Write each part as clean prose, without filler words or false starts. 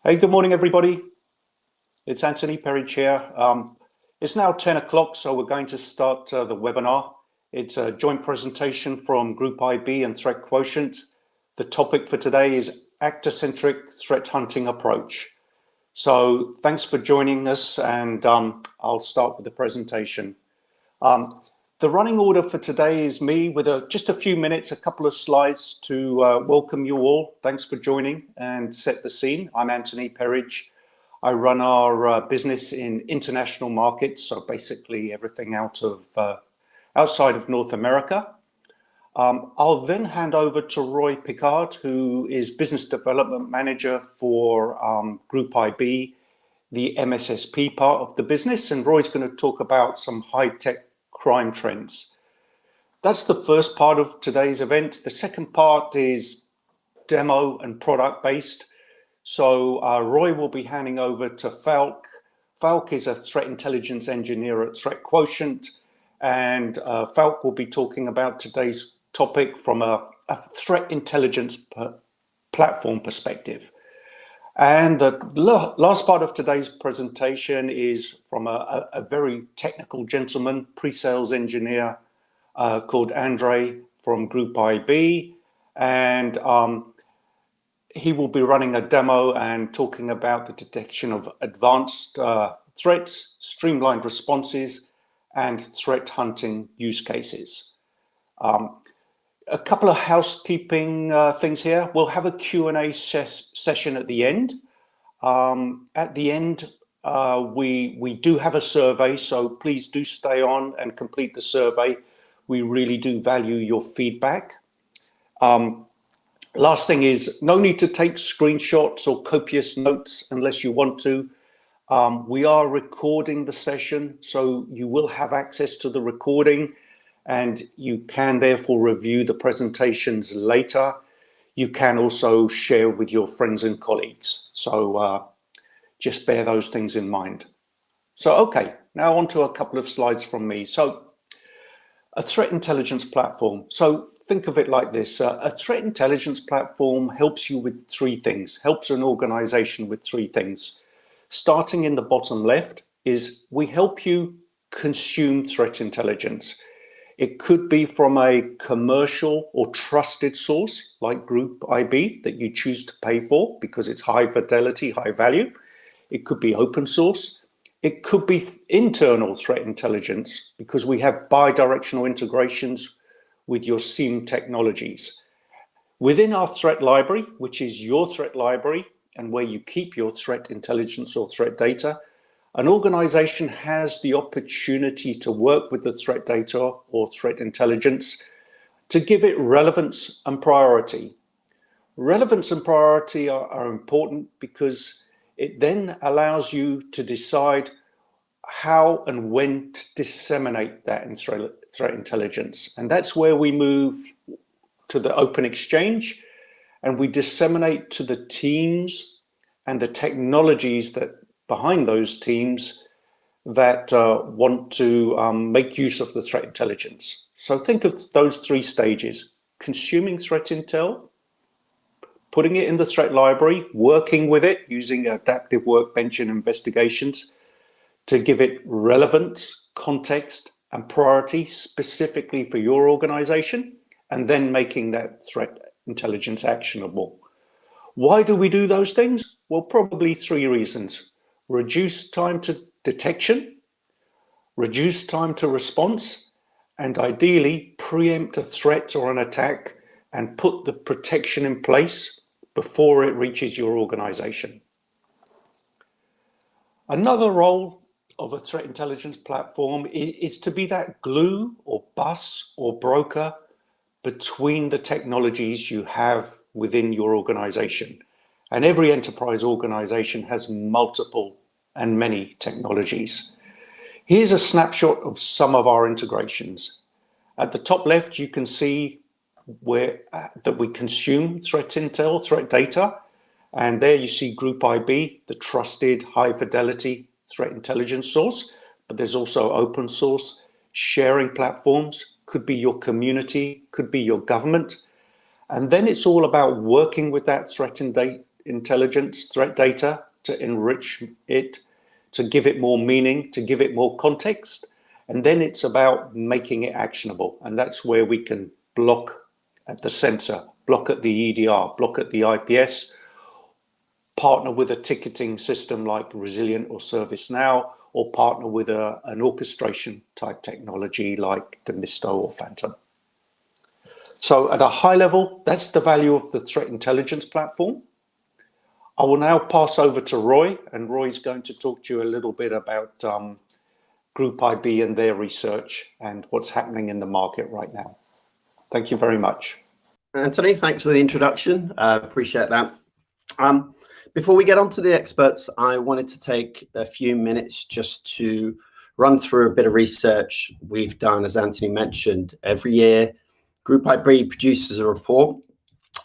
Hey, good morning, everybody. It's Anthony Perridge here. It's now 10 o'clock, so we're going to start the webinar. It's a joint presentation from Group IB and ThreatQuotient. The topic for today is actor-centric threat hunting approach. So thanks for joining us, and I'll start with the presentation. The running order for today is me with just a few minutes, a couple of slides to welcome you all. Thanks for joining and set the scene. I'm Anthony Perridge. I run our business in international markets, so basically everything outside of North America. I'll then hand over to Roy Picard, who is Business Development Manager for Group IB, the MSSP part of the business, and Roy's going to talk about some high-tech crime trends. That's the first part of today's event. The second part is demo and product based. So Roy will be handing over to Falk. Falk is a threat intelligence engineer at ThreatQuotient, and Falk will be talking about today's topic from a threat intelligence platform perspective. And the last part of today's presentation is from a very technical gentleman, pre-sales engineer called Andre from Group IB. And he will be running a demo and talking about the detection of advanced threats, streamlined responses, and threat hunting use cases. A couple of housekeeping things here. We'll have a Q&A session at the end. At the end, we do have a survey, so please do stay on and complete the survey. We really do value your feedback. Last thing is, no need to take screenshots or copious notes unless you want to. We are recording the session, so you will have access to the recording, and you can therefore review the presentations later. You can also share with your friends and colleagues. So just bear those things in mind. So, okay, now on to a couple of slides from me. So a threat intelligence platform. So think of it like this. A threat intelligence platform helps you with three things, helps an organization with three things. Starting in the bottom left is we help you consume threat intelligence. It could be from a commercial or trusted source like Group IB that you choose to pay for because it's high fidelity, high value. It could be open source. It could be internal threat intelligence because we have bi-directional integrations with your SIEM technologies. Within our threat library, which is your threat library and where you keep your threat intelligence or threat data, an organization has the opportunity to work with the threat data or threat intelligence to give it relevance and priority. Relevance and priority are important because it then allows you to decide how and when to disseminate that in threat intelligence. And that's where we move to the open exchange and we disseminate to the teams and the technologies that behind those teams that want to make use of the threat intelligence. So think of those three stages: consuming threat intel, putting it in the threat library, working with it using adaptive workbench and investigations to give it relevance, context, and priority specifically for your organization, and then making that threat intelligence actionable. Why do we do those things? Well, probably three reasons. Reduce time to detection, reduce time to response, and ideally preempt a threat or an attack and put the protection in place before it reaches your organization. Another role of a threat intelligence platform is to be that glue or bus or broker between the technologies you have within your organization. And every enterprise organization has multiple and many technologies. Here's a snapshot of some of our integrations. At the top left, you can see where that we consume threat intel, threat data. And there you see Group IB, the trusted high fidelity threat intelligence source. But there's also open source sharing platforms, could be your community, could be your government. And then it's all about working with that threat intelligence, threat data, to enrich it, to give it more meaning, to give it more context. And then it's about making it actionable. And that's where we can block at the sensor, block at the EDR, block at the IPS, partner with a ticketing system like Resilient or ServiceNow, or partner with an orchestration type technology like Demisto or Phantom. So at a high level, that's the value of the threat intelligence platform. I will now pass over to Roy, and Roy's going to talk to you a little bit about Group IB and their research and what's happening in the market right now. Thank you very much. Anthony, thanks for the introduction. Appreciate that. Before we get on to the experts, I wanted to take a few minutes just to run through a bit of research we've done. As Anthony mentioned, every year, Group IB produces a report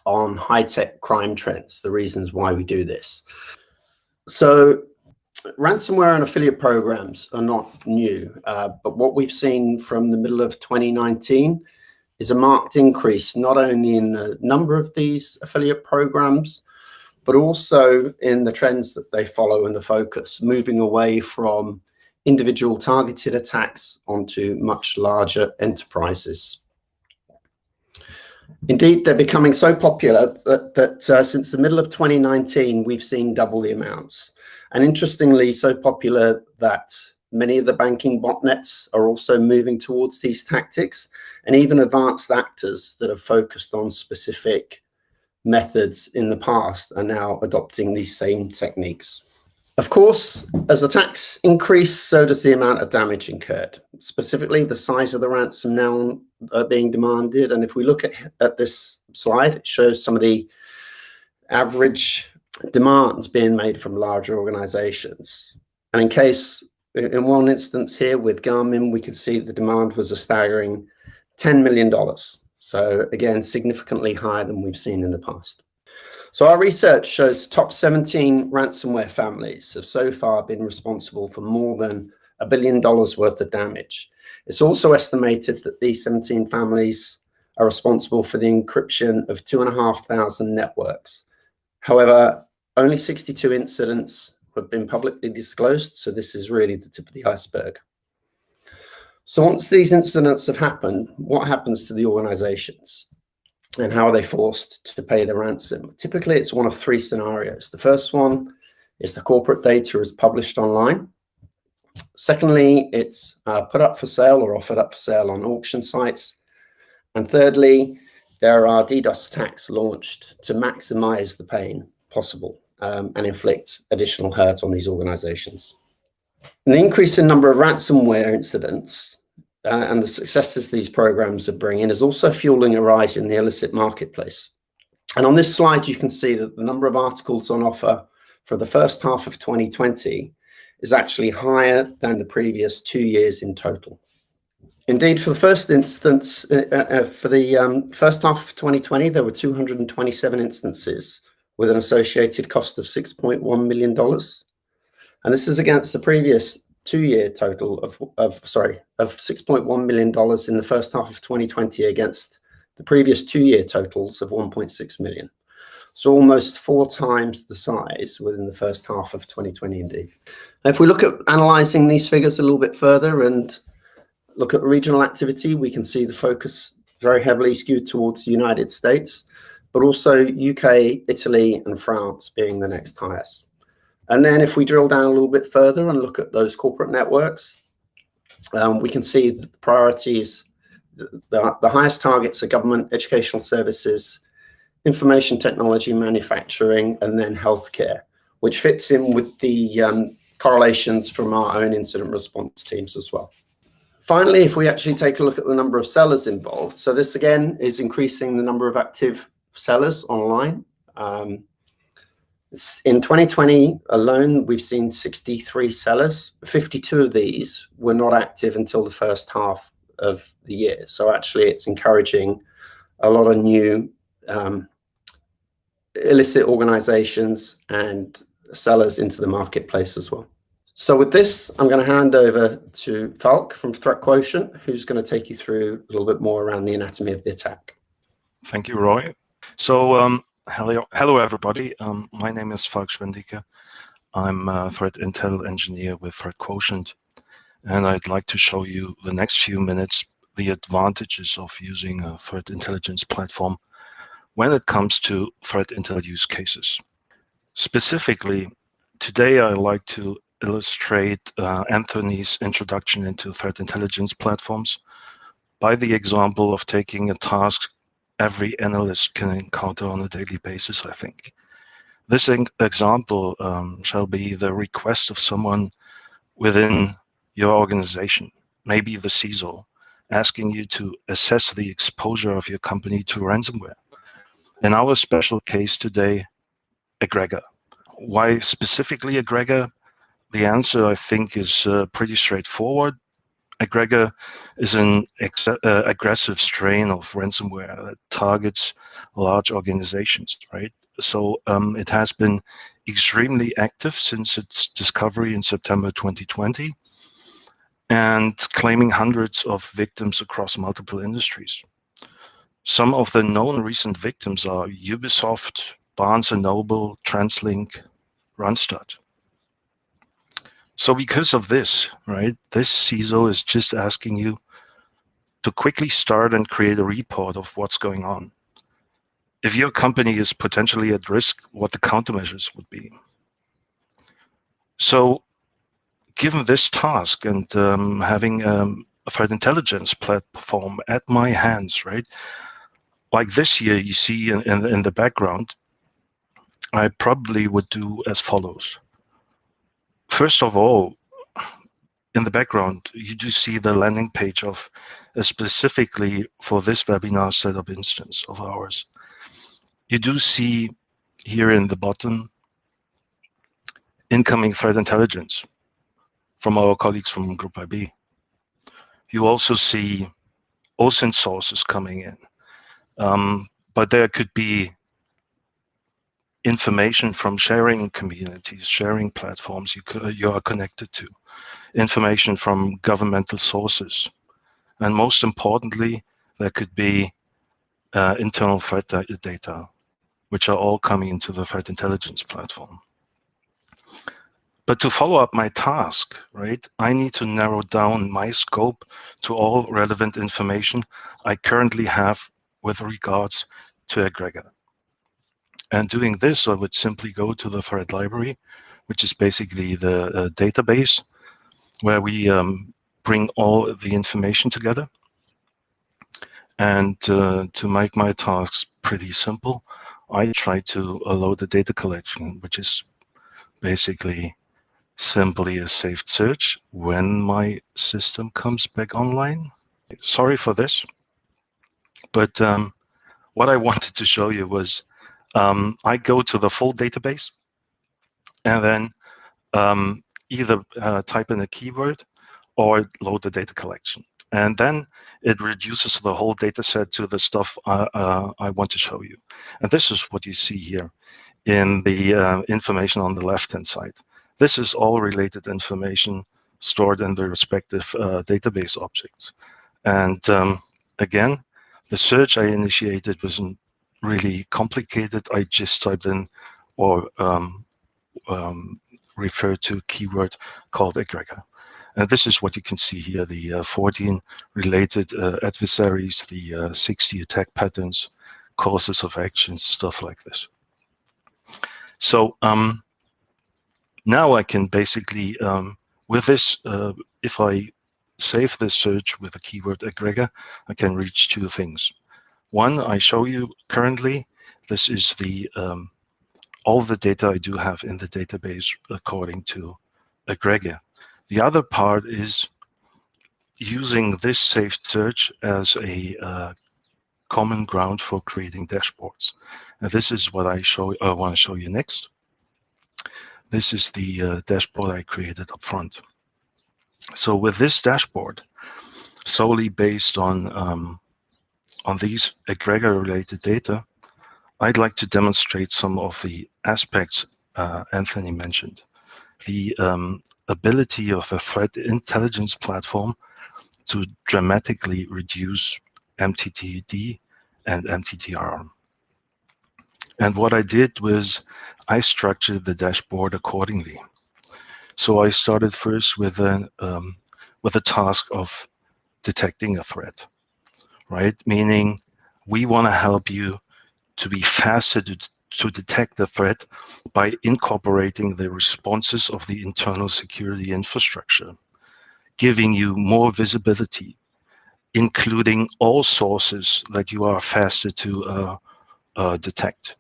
on high-tech crime trends, the reasons why we do this. So ransomware and affiliate programs are not new, but what we've seen from the middle of 2019 is a marked increase, not only in the number of these affiliate programs, but also in the trends that they follow and the focus, moving away from individual targeted attacks onto much larger enterprises. Indeed, they're becoming so popular that since the middle of 2019, we've seen double the amounts. And interestingly, so popular that many of the banking botnets are also moving towards these tactics, and even advanced actors that have focused on specific methods in the past are now adopting these same techniques. Of course, as attacks increase, so does the amount of damage incurred, specifically the size of the ransom now being demanded. And if we look at this slide, it shows some of the average demands being made from larger organizations. And in one instance here with Garmin, we could see the demand was a staggering $10 million. So again, significantly higher than we've seen in the past. So our research shows the top 17 ransomware families have so far been responsible for more than $1 billion worth of damage. It's also estimated that these 17 families are responsible for the encryption of 2,500 networks. However, only 62 incidents have been publicly disclosed, so this is really the tip of the iceberg. So once these incidents have happened, what happens to the organizations? And how are they forced to pay the ransom? Typically, it's one of three scenarios. The first one is the corporate data is published online. Secondly, it's put up for sale or offered up for sale on auction sites. And thirdly, there are DDoS attacks launched to maximize the pain possible and inflict additional hurt on these organizations. And the increase in number of ransomware incidents and the successes these programs are bringing is also fueling a rise in the illicit marketplace. And on this slide, you can see that the number of articles on offer for the first half of 2020 is actually higher than the previous 2 years in total. Indeed, for the first instance, for the first half of 2020, there were 227 instances with an associated cost of $6.1 million. And this is against the previous 2-year total of $6.1 million in the first half of 2020 against the previous 2-year totals of $1.6 million. So almost 4 times the size within the first half of 2020 indeed. Now, if we look at analyzing these figures a little bit further and look at regional activity, we can see the focus very heavily skewed towards the United States, but also UK, Italy, and France being the next highest. And then if we drill down a little bit further and look at those corporate networks, we can see the priorities, the highest targets are government, educational services, information technology, manufacturing, and then healthcare, which fits in with the correlations from our own incident response teams as well. Finally, if we actually take a look at the number of sellers involved, so this again is increasing the number of active sellers online. In 2020 alone, we've seen 63 sellers. 52 of these were not active until the first half of the year. So actually, it's encouraging a lot of new illicit organizations and sellers into the marketplace as well. So with this, I'm going to hand over to Falk from ThreatQuotient, who's going to take you through a little bit more around the anatomy of the attack. Thank you, Roy. So Hello everybody. My name is Falk Schwendike. I'm a threat intel engineer with ThreatQuotient, and I'd like to show you the next few minutes the advantages of using a threat intelligence platform when it comes to threat intel use cases. Specifically, today I like to illustrate Anthony's introduction into threat intelligence platforms by the example of taking a task every analyst can encounter on a daily basis, I think. This example shall be the request of someone within your organization, maybe the CISO, asking you to assess the exposure of your company to ransomware. In our special case today, egregor. Why specifically egregor? The answer, I think, is pretty straightforward. Egregor is an aggressive strain of ransomware that targets large organizations, right? So it has been extremely active since its discovery in September 2020 and claiming hundreds of victims across multiple industries. Some of the known recent victims are Ubisoft, Barnes & Noble, TransLink, Randstad. So because of this, right, this CISO is just asking you to quickly start and create a report of what's going on. If your company is potentially at risk, what the countermeasures would be. So given this task and having a threat intelligence platform at my hands, right? Like this here, you see in the background, I probably would do as follows. First of all, in the background, you do see the landing page of specifically for this webinar setup instance of ours. You do see here in the bottom incoming threat intelligence from our colleagues from Group IB. You also see OSINT sources coming in, but there could be information from sharing communities, sharing platforms you are connected to, information from governmental sources, and most importantly, there could be internal threat data, which are all coming into the threat intelligence platform. But to follow up my task, right, I need to narrow down my scope to all relevant information I currently have with regards to egregor. And doing this, I would simply go to the threat library, which is basically the database where we bring all the information together. And to make my tasks pretty simple, I try to load the data collection, which is basically simply a saved search when my system comes back online. Sorry for this, but what I wanted to show you was I go to the full database and then either type in a keyword or load the data collection. And then it reduces the whole data set to the stuff I want to show you. And this is what you see here in the information on the left-hand side. This is all related information stored in the respective database objects. And again, the search I initiated wasn't really complicated. I just typed in or referred to a keyword called egregor. And this is what you can see here, the 14 related adversaries, the 60 attack patterns, courses of actions, stuff like this. So now I can basically, with this, if I save this search with the keyword egregor, I can reach two things. One, I show you currently, this is the all the data I do have in the database according to egregor. The other part is using this saved search as a common ground for creating dashboards. And this is what I want to show you next. This is the dashboard I created up front. So with this dashboard, solely based on these egregor-related data, I'd like to demonstrate some of the aspects Anthony mentioned. The ability of a threat intelligence platform to dramatically reduce MTTD and MTTR. And what I did was I structured the dashboard accordingly. So I started first with a task of detecting a threat, right? Meaning we want to help you to be faster to detect the threat by incorporating the responses of the internal security infrastructure, giving you more visibility, including all sources that you are faster to detect,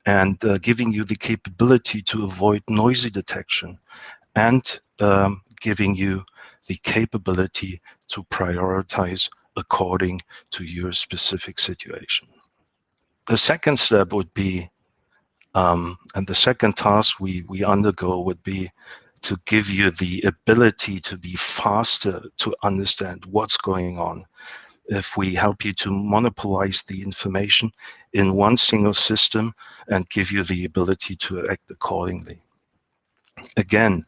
and giving you the capability to avoid noisy detection, and giving you the capability to prioritize according to your specific situation. The second step would be, and the second task we undergo would be to give you the ability to be faster to understand what's going on. If we help you to monopolize the information in one single system and give you the ability to act accordingly. Again,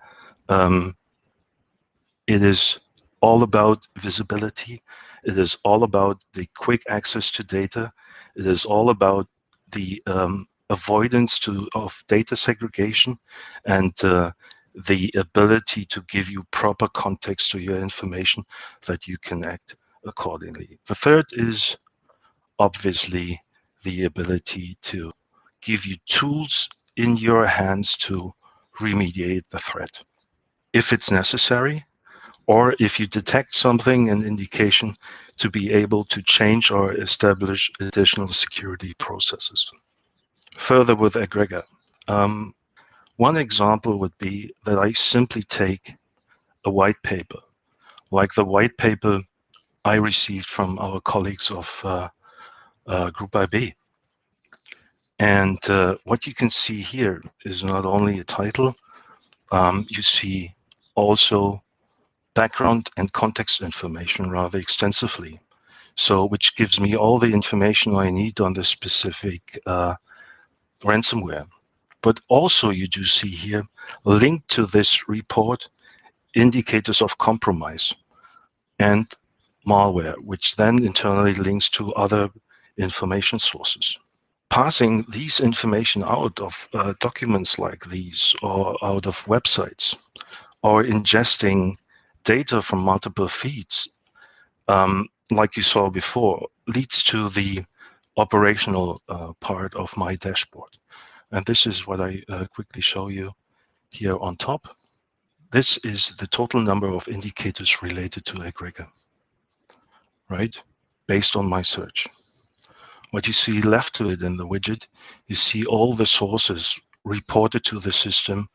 it is all about visibility. It is all about the quick access to data. It is all about the avoidance of data segregation, and the ability to give you proper context to your information that you can act accordingly. The third is obviously the ability to give you tools in your hands to remediate the threat if it's necessary, or if you detect something, an indication, to be able to change or establish additional security processes. Further with Egregia, one example would be that I simply take a white paper, like the white paper I received from our colleagues of Group IB. And what you can see here is not only a title, you see also background and context information rather extensively. So, which gives me all the information I need on the specific ransomware. But also you do see here, linked to this report, indicators of compromise and malware, which then internally links to other information sources. Passing these information out of documents like these, or out of websites, or ingesting data from multiple feeds, like you saw before, leads to the operational part of my dashboard. And this is what I quickly show you here on top. This is the total number of indicators related to Egregia, right? Based on my search. What you see left to it in the widget, you see all the sources reported to the system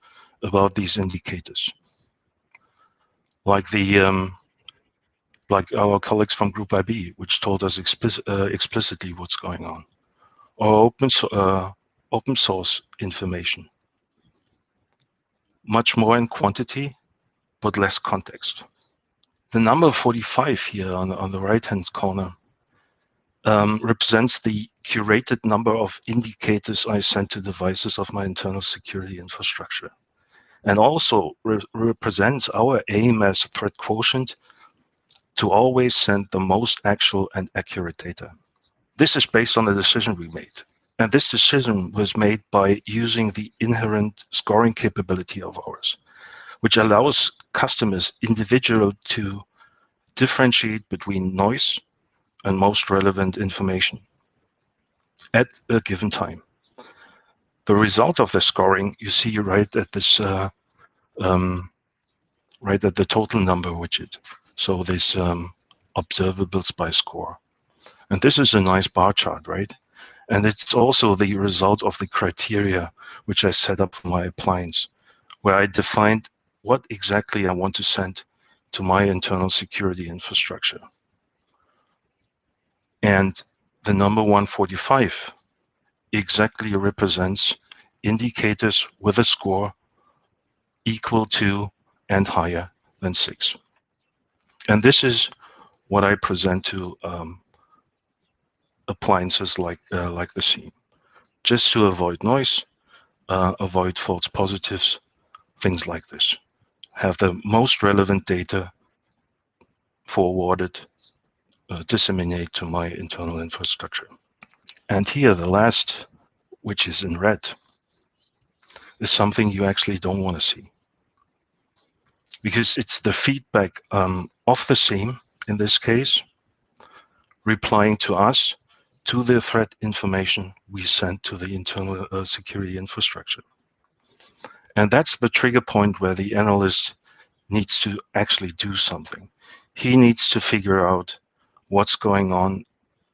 about these indicators. Like like our colleagues from Group IB, which told us explicitly what's going on, or open source information. Much more in quantity, but less context. The number 45 here on the right-hand corner represents the curated number of indicators I sent to devices of my internal security infrastructure, and also represents our aim as ThreatQuotient to always send the most actual and accurate data. This is based on the decision we made. And this decision was made by using the inherent scoring capability of ours, which allows customers individually to differentiate between noise and most relevant information at a given time. The result of the scoring you see right at this, right at the total number widget. So this observables by score. And this is a nice bar chart, right? And it's also the result of the criteria which I set up for my appliance, where I defined what exactly I want to send to my internal security infrastructure. And the number 145 exactly represents indicators with a score equal to and higher than 6. And this is what I present to appliances like the SIEM, just to avoid noise, avoid false positives, things like this. Have the most relevant data forwarded, disseminate to my internal infrastructure. And here, the last which is in red, is something you actually don't want to see, because it's the feedback of the SIEM, in this case, replying to us, to the threat information we sent to the internal security infrastructure. And that's the trigger point where the analyst needs to actually do something. He needs to figure out what's going on,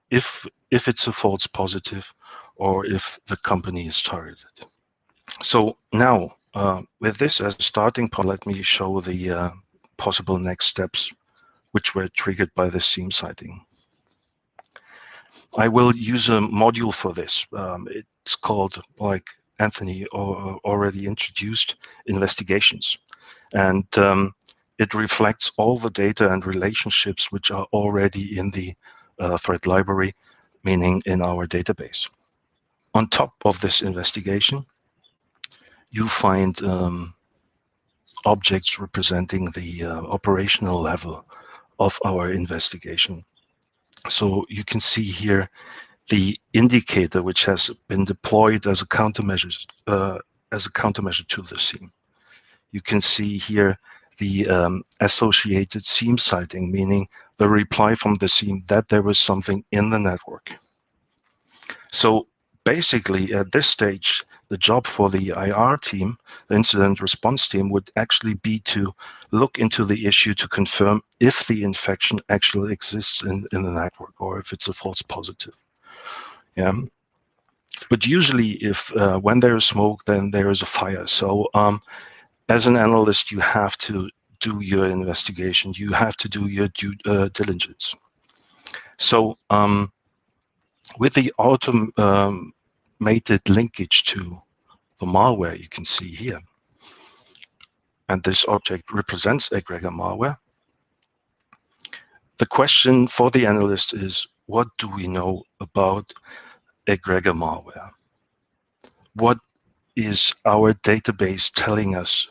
if it's a false positive, or if the company is targeted. So now, with this as a starting point, let me show the possible next steps which were triggered by the SIEM sighting. I will use a module for this. It's called, like Anthony already introduced, investigations. And it reflects all the data and relationships which are already in the threat library, meaning in our database. On top of this investigation, you find objects representing the operational level of our investigation. So you can see here the indicator which has been deployed as a countermeasure to the SIEM. You can see here the associated SIEM sighting, meaning the reply from the SIEM that there was something in the network. So basically, at this stage, the job for the IR team, the incident response team, would actually be to look into the issue to confirm if the infection actually exists in the network, or if it's a false positive. Yeah. But usually, if when there is smoke, then there is a fire. So as an analyst, you have to do your investigation. You have to do your due diligence. So with the automated linkage to the malware you can see here, and this object represents egregor malware, the question for the analyst is, what do we know about egregor malware? What is our database telling us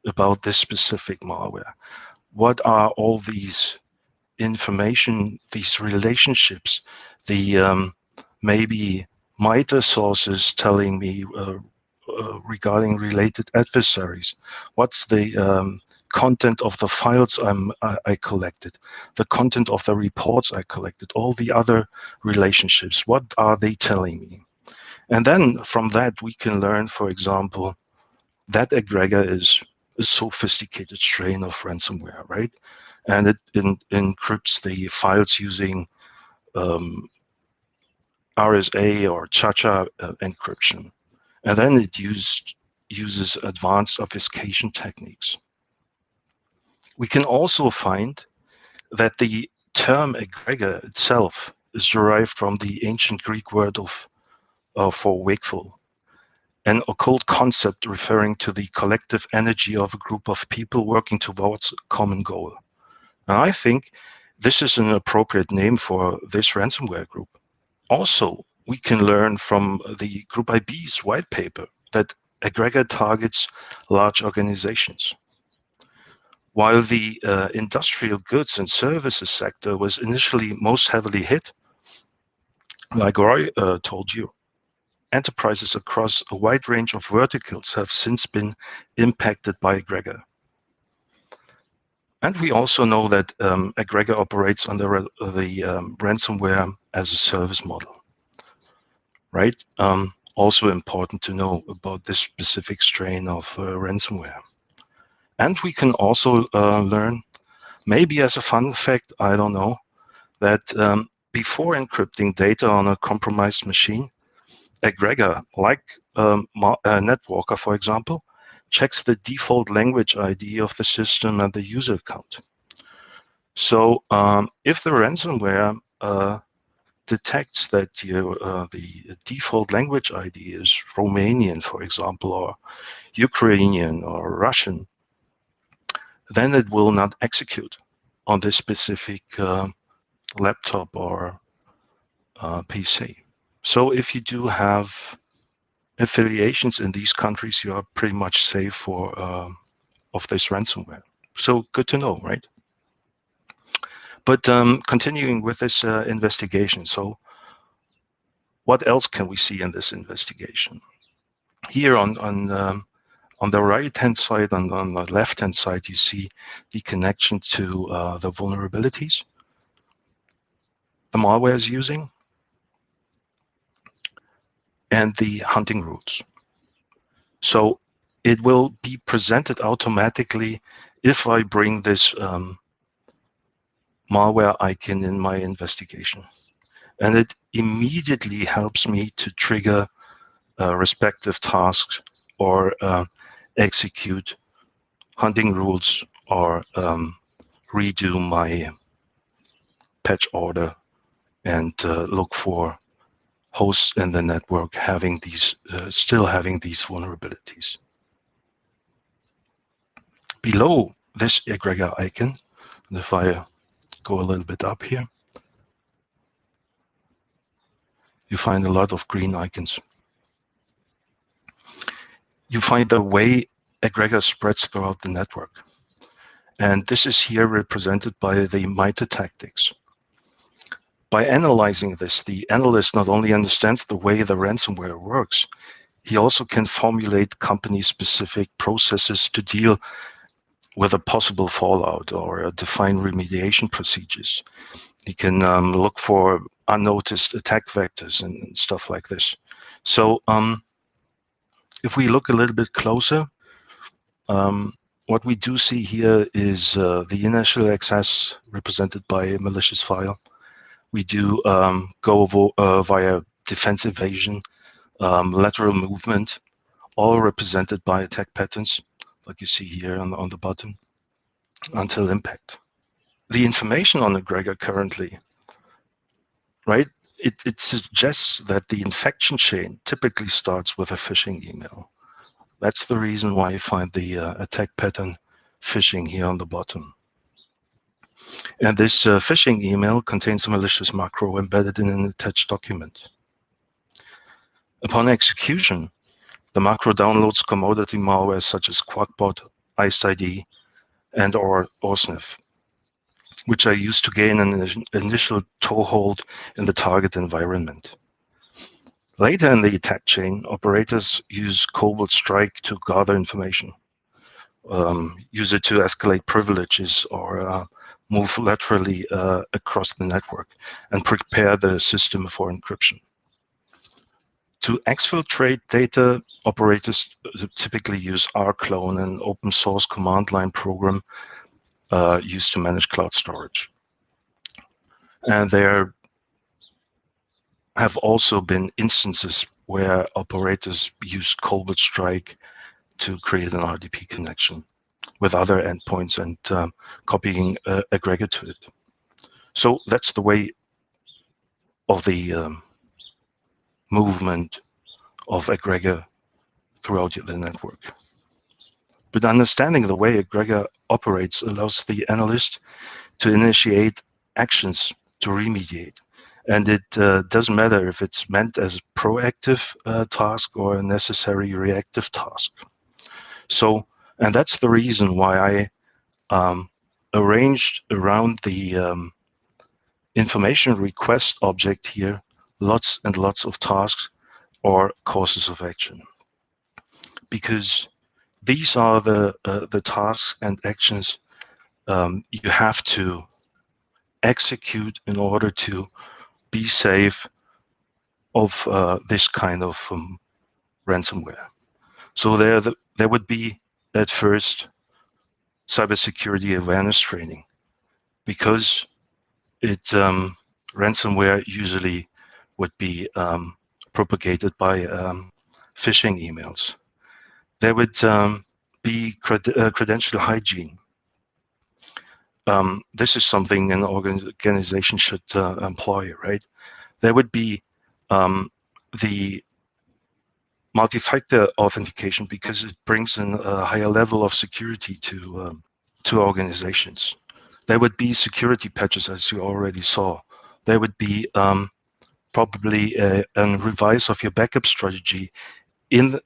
about this specific malware? What are all these information, these relationships, the maybe MITRE sources telling me regarding related adversaries? What's the content of the files I collected, the content of the reports I collected, all the other relationships? What are they telling me? And then from that, we can learn, for example, that egregor is a sophisticated strain of ransomware, right? And it encrypts the files using RSA or Cha-Cha encryption. And then it uses advanced obfuscation techniques. We can also find that the term egregor itself is derived from the ancient Greek word for wakeful, an occult concept referring to the collective energy of a group of people working towards a common goal. And I think this is an appropriate name for this ransomware group. Also, we can learn from the Group IB's white paper that egregor targets large organizations. While the industrial goods and services sector was initially most heavily hit, like Roy told you, enterprises across a wide range of verticals have since been impacted by egregor. And we also know that egregor operates under the ransomware as a service model, right? Also important to know about this specific strain of ransomware. And we can also learn, maybe as a fun fact, I don't know, that before encrypting data on a compromised machine, egregor, like NetWalker, for example, checks the default language ID of the system and the user account. So if the ransomware detects that the default language ID is Romanian, for example, or Ukrainian or Russian, then it will not execute on this specific laptop or PC. So if you do have affiliations in these countries, you are pretty much safe for of this ransomware. So good to know, right? But continuing with this investigation, so what else can we see in this investigation? Here on the right-hand side, on the left-hand side, you see the connection to the vulnerabilities the malware is using and the hunting routes. So it will be presented automatically if I bring this malware icon in my investigation. And it immediately helps me to trigger respective tasks or execute hunting rules or redo my patch order and look for hosts in the network having these, still having these vulnerabilities. Below this egregor icon, and if I go a little bit up here, you find a lot of green icons. You find the way egregor spreads throughout the network. And this is here represented by the MITRE tactics. By analyzing this, the analyst not only understands the way the ransomware works, he also can formulate company-specific processes to deal with a possible fallout or define remediation procedures. He can look for unnoticed attack vectors and stuff like this. So if we look a little bit closer, what we do see here is the initial access represented by a malicious file. We do go via defense evasion, lateral movement, all represented by attack patterns, like you see here on the bottom, until impact. The information on egregor currently, right? It suggests that the infection chain typically starts with a phishing email. That's the reason why you find the attack pattern phishing here on the bottom. And this phishing email contains a malicious macro embedded in an attached document. Upon execution, the macro downloads commodity malware such as Quackbot, IcedID, and or OSNF, which are used to gain an initial toehold in the target environment. Later in the attack chain, operators use Cobalt Strike to gather information, use it to escalate privileges or move laterally across the network and prepare the system for encryption. To exfiltrate data, operators typically use rclone, an open source command line program used to manage cloud storage. And there have also been instances where operators use Cobalt Strike to create an RDP connection with other endpoints and copying egregor to it. So that's the way of the movement of egregor throughout the network. But understanding the way egregor operates allows the analyst to initiate actions to remediate. And it doesn't matter if it's meant as a proactive task or a necessary reactive task. So, and that's the reason why I arranged around the information request object here lots and lots of tasks or courses of action, because these are the tasks and actions you have to execute in order to be safe of this kind of ransomware. So there would be at first cybersecurity awareness training, because it ransomware usually would be propagated by phishing emails. There would be credential hygiene. This is something an organization should employ, right? There would be the multi-factor authentication, because it brings in a higher level of security to organizations. There would be security patches, as you already saw. There would be probably a revise of your backup strategy in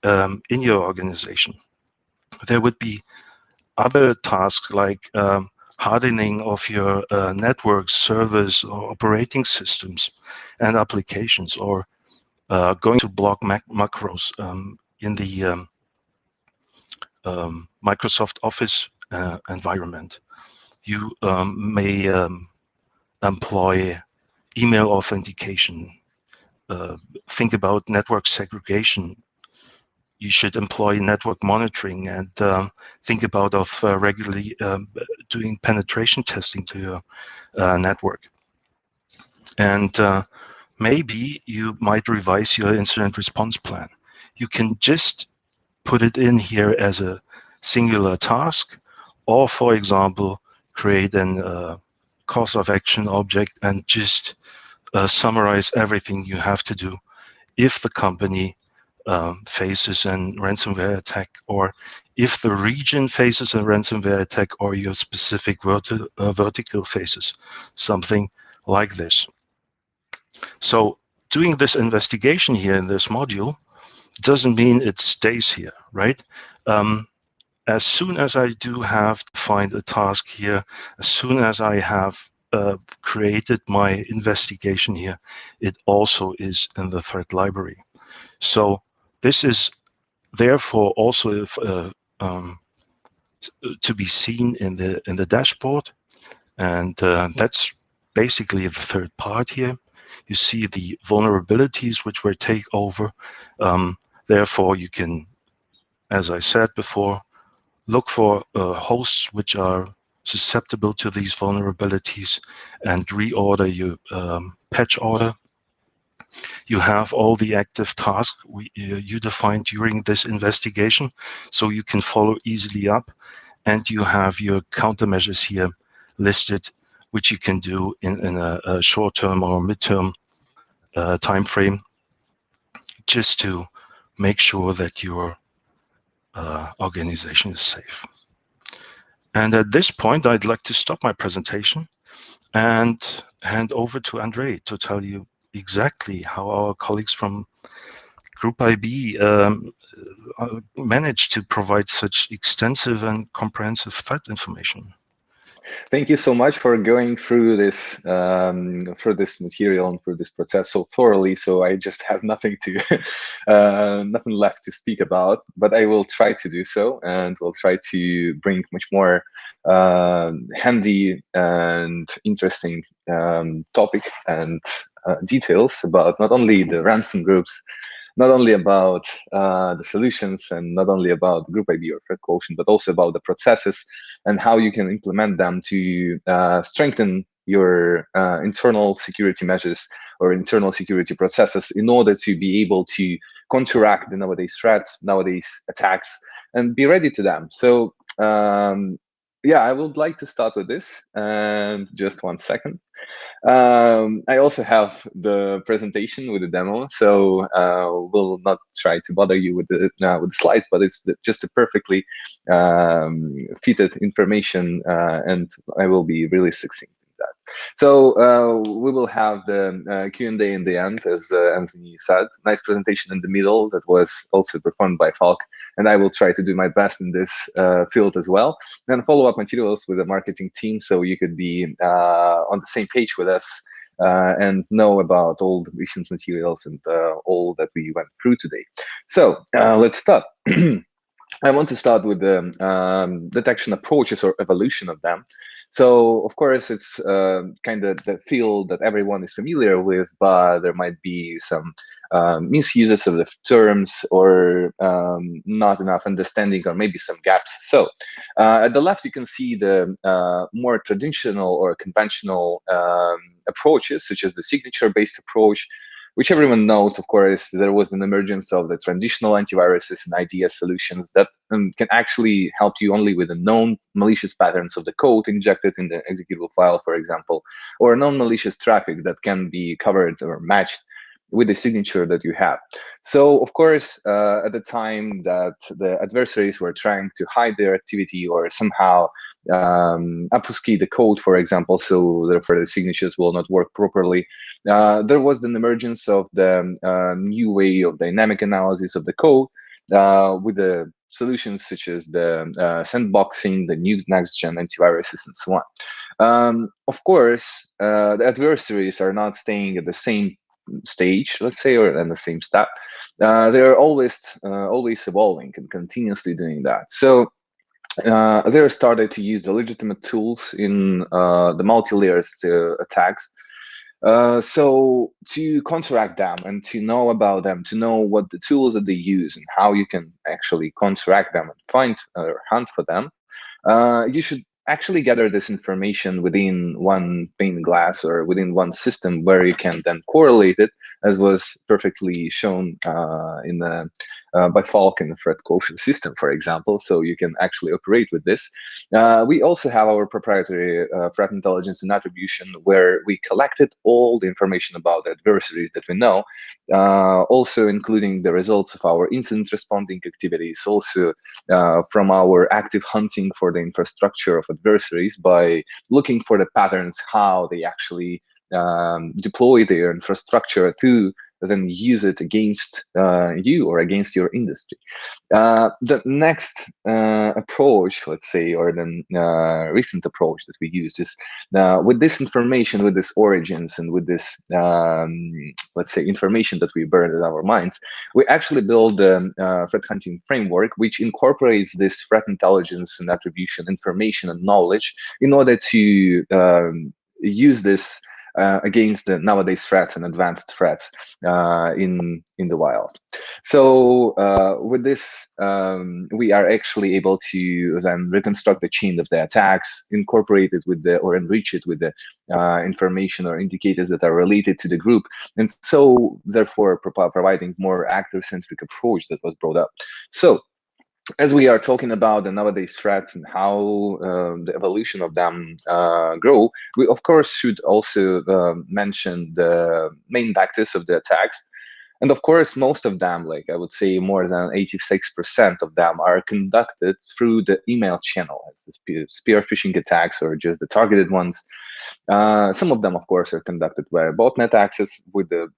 your organization. There would be other tasks like hardening of your networks, servers, or operating systems and applications, or going to block macros in the Microsoft Office environment. You may employ email authentication. Think about network segregation. You should employ network monitoring and think about regularly doing penetration testing to your network. And maybe you might revise your incident response plan. You can just put it in here as a singular task, or for example, create an course of action object and just summarize everything you have to do if the company faces a ransomware attack, or if the region faces a ransomware attack, or your specific vertical faces something like this. So doing this investigation here in this module doesn't mean it stays here, right? As soon as I do have to find a task here, as soon as I have created my investigation here, it also is in the threat library. So this is therefore also to be seen in the dashboard, and that's basically the third part here. You see the vulnerabilities which were taken over. Therefore, you can, as I said before, look for hosts which are susceptible to these vulnerabilities and reorder your patch order. You have all the active tasks you defined during this investigation, so you can follow easily up, and you have your countermeasures here listed, which you can do in a short-term or mid-term time frame, just to make sure that your organization is safe. And at this point, I'd like to stop my presentation and hand over to Andre to tell you exactly how our colleagues from Group IB managed to provide such extensive and comprehensive threat information. Thank you so much for going through this material and through this process so thoroughly. So I just have nothing nothing left to speak about, but I will try to do so, and we'll try to bring much more handy and interesting topic and details about not only the ransom groups, not only about the solutions, and not only about Group IB or ThreatQuotient, but also about the processes and how you can implement them to strengthen your internal security measures or internal security processes in order to be able to counteract the nowadays threats, nowadays attacks, and be ready to them. So yeah, I would like to start with this, and just 1 second. I also have the presentation with the demo, so we'll not try to bother you with the slides, but it's just a perfectly fitted information, and I will be really succinct in that. So we will have the Q&A in the end, as Anthony said. Nice presentation in the middle that was also performed by Falk, and I will try to do my best in this field as well. And follow-up materials with the marketing team, so you could be on the same page with us and know about all the recent materials and all that we went through today. So let's start. I want to start with the detection approaches or evolution of them. So, of course, it's kind of the field that everyone is familiar with, but there might be some misuses of the terms, or not enough understanding, or maybe some gaps. So, at the left, you can see the more traditional or conventional approaches, such as the signature-based approach, which everyone knows. Of course, there was an emergence of the traditional antiviruses and IDS solutions that can actually help you only with the known malicious patterns of the code injected in the executable file, for example, or non-malicious traffic that can be covered or matched with the signature that you have. So, of course, at the time that the adversaries were trying to hide their activity or somehow obfuscate the code, for example, so therefore the signatures will not work properly, there was an emergence of the new way of dynamic analysis of the code with the solutions such as the sandboxing, the new next-gen antiviruses, and so on. Of course, the adversaries are not staying at the same stage, let's say, or in the same step. They're always evolving and continuously doing that. So they started to use the legitimate tools in the multi-layers attacks. So to counteract them and to know about them, to know what the tools that they use and how you can actually counteract them and find or hunt for them, you should actually gather this information within one pane of glass or within one system where you can then correlate it, as was perfectly shown in the by Falcon ThreatQuotient system, for example. So you can actually operate with this. We also have our proprietary threat intelligence and attribution, where we collected all the information about the adversaries that we know, also including the results of our incident responding activities, also from our active hunting for the infrastructure of adversaries by looking for the patterns, how they actually deploy their infrastructure to then use it against you or against your industry. The next approach, let's say, or the recent approach that we used is with this information, with this origins, and with this, let's say, information that we burned in our minds, we actually build a threat hunting framework which incorporates this threat intelligence and attribution information and knowledge in order to use this against the nowadays threats and advanced threats in the wild. So with this, we are actually able to then reconstruct the chain of the attacks, incorporate it with the, or enrich it with the information or indicators that are related to the group, and so therefore providing more actor-centric approach that was brought up. So as we are talking about the nowadays threats and how the evolution of them grow, we of course should also mention the main vectors of the attacks. And of course, most of them, like I would say more than 86% of them, are conducted through the email channel, as the spear phishing attacks or just the targeted ones. Some of them, of course, are conducted via botnet access with the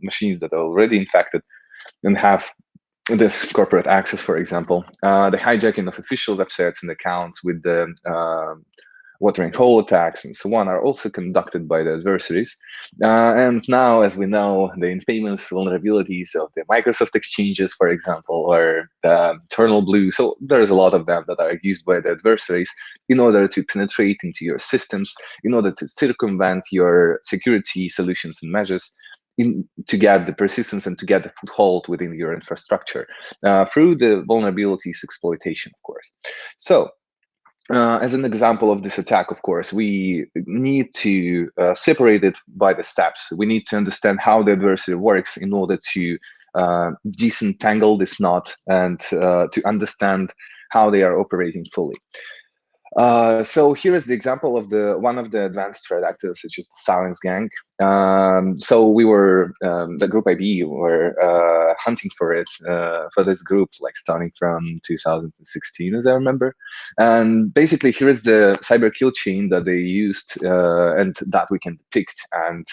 machines that are already infected and have this corporate access, for example. The hijacking of official websites and accounts with the watering hole attacks and so on are also conducted by the adversaries. And now, as we know, the infamous vulnerabilities of the Microsoft exchanges, for example, or the Eternal Blue. So there's a lot of them that are used by the adversaries in order to penetrate into your systems, in order to circumvent your security solutions and measures, to get the persistence and to get the foothold within your infrastructure through the vulnerabilities exploitation, of course. So as an example of this attack, of course, we need to separate it by the steps. We need to understand how the adversary works in order to disentangle this knot and to understand how they are operating fully. So here is the example of one of the advanced threat actors, which is the Silence Gang. So we were, the group IB were hunting for it, for this group, like starting from 2016, as I remember. And basically here is the cyber kill chain that they used and that we can depict and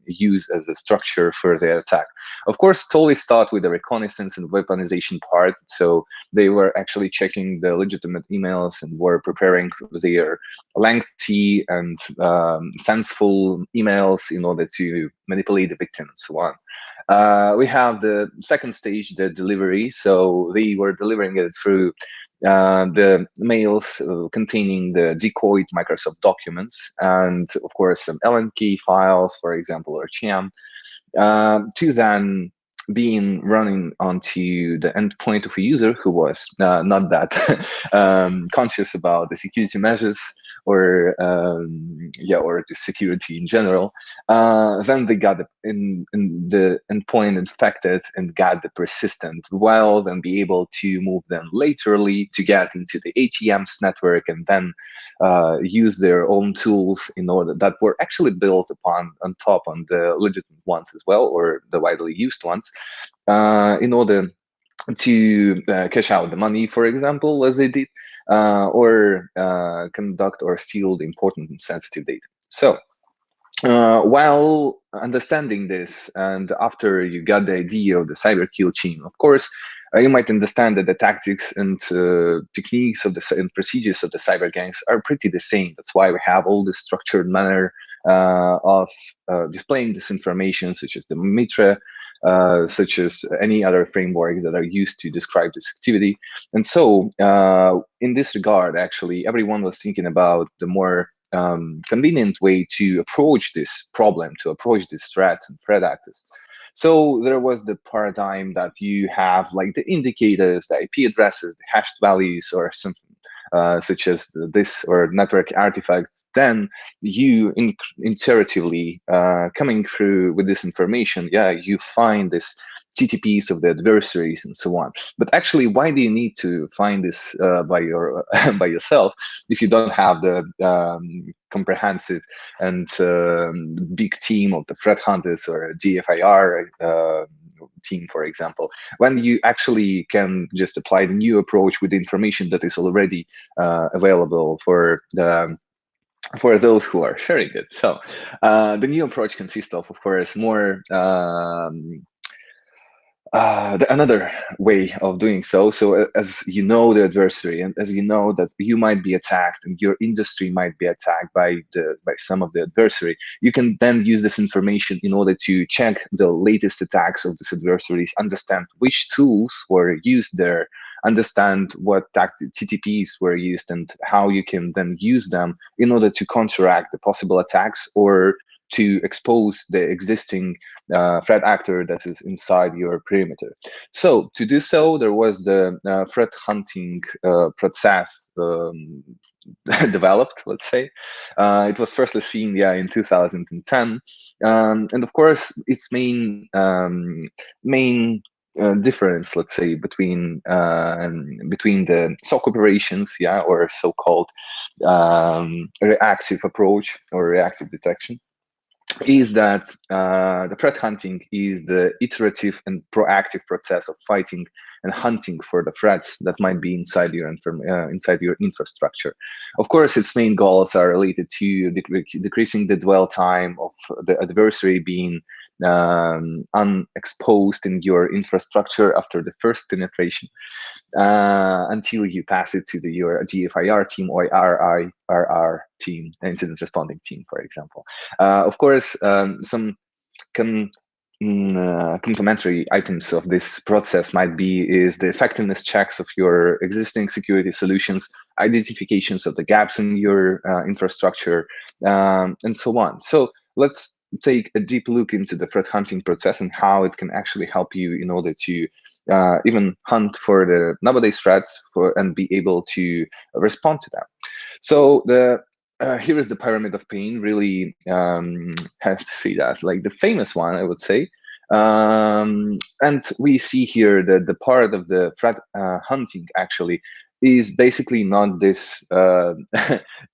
use as a structure for their attack. Of course, it always start with the reconnaissance and weaponization part. So they were actually checking the legitimate emails and were preparing their lengthy and senseful emails in order to manipulate the victim and so on. We have the second stage, the delivery. So they were delivering it through the mails containing the decoyed Microsoft documents and, of course, some LNK files, for example, or CHAM, to then being running onto the endpoint of a user who was not that conscious about the security measures or or the security in general. Then they got in the endpoint infected and got the persistent, while then be able to move them laterally to get into the ATM's network and then use their own tools in order that were actually built upon on top on the legitimate ones as well, or the widely used ones, in order to cash out the money, for example, as they did, or conduct or steal the important and sensitive data. So while understanding this, and after you got the idea of the cyber kill chain, of course, you might understand that the tactics and techniques of and procedures of the cyber gangs are pretty the same. That's why we have all this structured manner of displaying this information, such as the Mitra, such as any other frameworks that are used to describe this activity. And so in this regard, actually, everyone was thinking about the more convenient way to approach this problem, to approach these threats and threat actors. So there was the paradigm that you have like the indicators, the IP addresses, the hashed values, or something such as this or network artifacts. Then you intuitively coming through with this information, you find this TTPs of the adversaries and so on. But actually, why do you need to find this by yourself if you don't have the comprehensive and big team of the threat hunters or DFIR team, for example, when you actually can just apply the new approach with the information that is already available for those who are sharing it. So the new approach consists of course, more another way of doing so. So as you know the adversary, and as you know that you might be attacked and your industry might be attacked by some of the adversary, you can then use this information in order to check the latest attacks of these adversaries, understand which tools were used there, understand what TTPs were used, and how you can then use them in order to counteract the possible attacks or to expose the existing threat actor that is inside your perimeter. So to do so, there was the threat hunting process developed, let's say. It was firstly seen in 2010. And of course, its main difference, let's say, between the SOC operations, or so-called reactive approach or reactive detection, is that the threat hunting is the iterative and proactive process of fighting and hunting for the threats that might be inside your infrastructure. Of course, its main goals are related to decreasing the dwell time of the adversary being unexposed in your infrastructure after the first penetration, until you pass it to your DFIR team or RR team, incident responding team, for example. Of course, some complementary items of this process might be the effectiveness checks of your existing security solutions, identifications of the gaps in your infrastructure, and so on. So let's take a deep look into the threat hunting process and how it can actually help you in order to even hunt for the nowadays threats and be able to respond to them. So here is the pyramid of pain. Really have to see that, like the famous one, I would say. And we see here that the part of the threat hunting actually is basically not this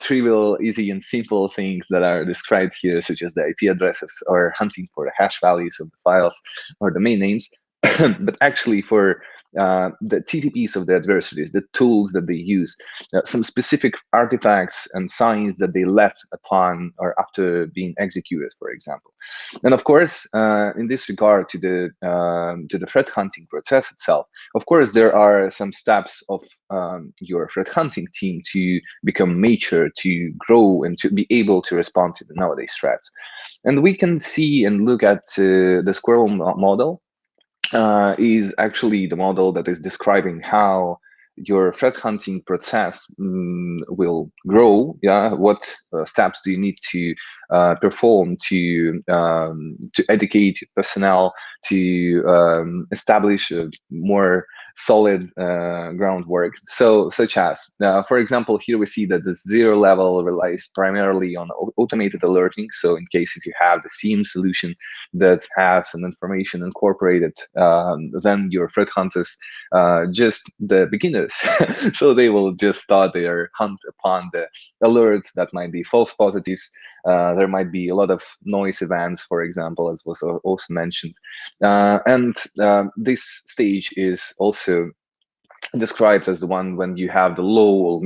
trivial, easy, and simple things that are described here, such as the IP addresses or hunting for the hash values of the files or domain names, but actually for the TTPs of the adversaries, the tools that they use, some specific artifacts and signs that they left upon or after being executed, for example. And of course, in this regard to the threat hunting process itself, of course, there are some steps of your threat hunting team to become mature, to grow, and to be able to respond to the nowadays threats. And we can see and look at the squirrel model. Is actually the model that is describing how your threat hunting process will grow. What steps do you need to perform to educate personnel, to establish a more solid groundwork. So, such as, for example, here we see that the 0 level relies primarily on automated alerting. So in case if you have the SIEM solution that has some information incorporated, then your threat hunters just the beginners. So they will just start their hunt upon the alerts that might be false positives. There might be a lot of noise events, for example, as was also mentioned. And this stage is also described as the one when you have the low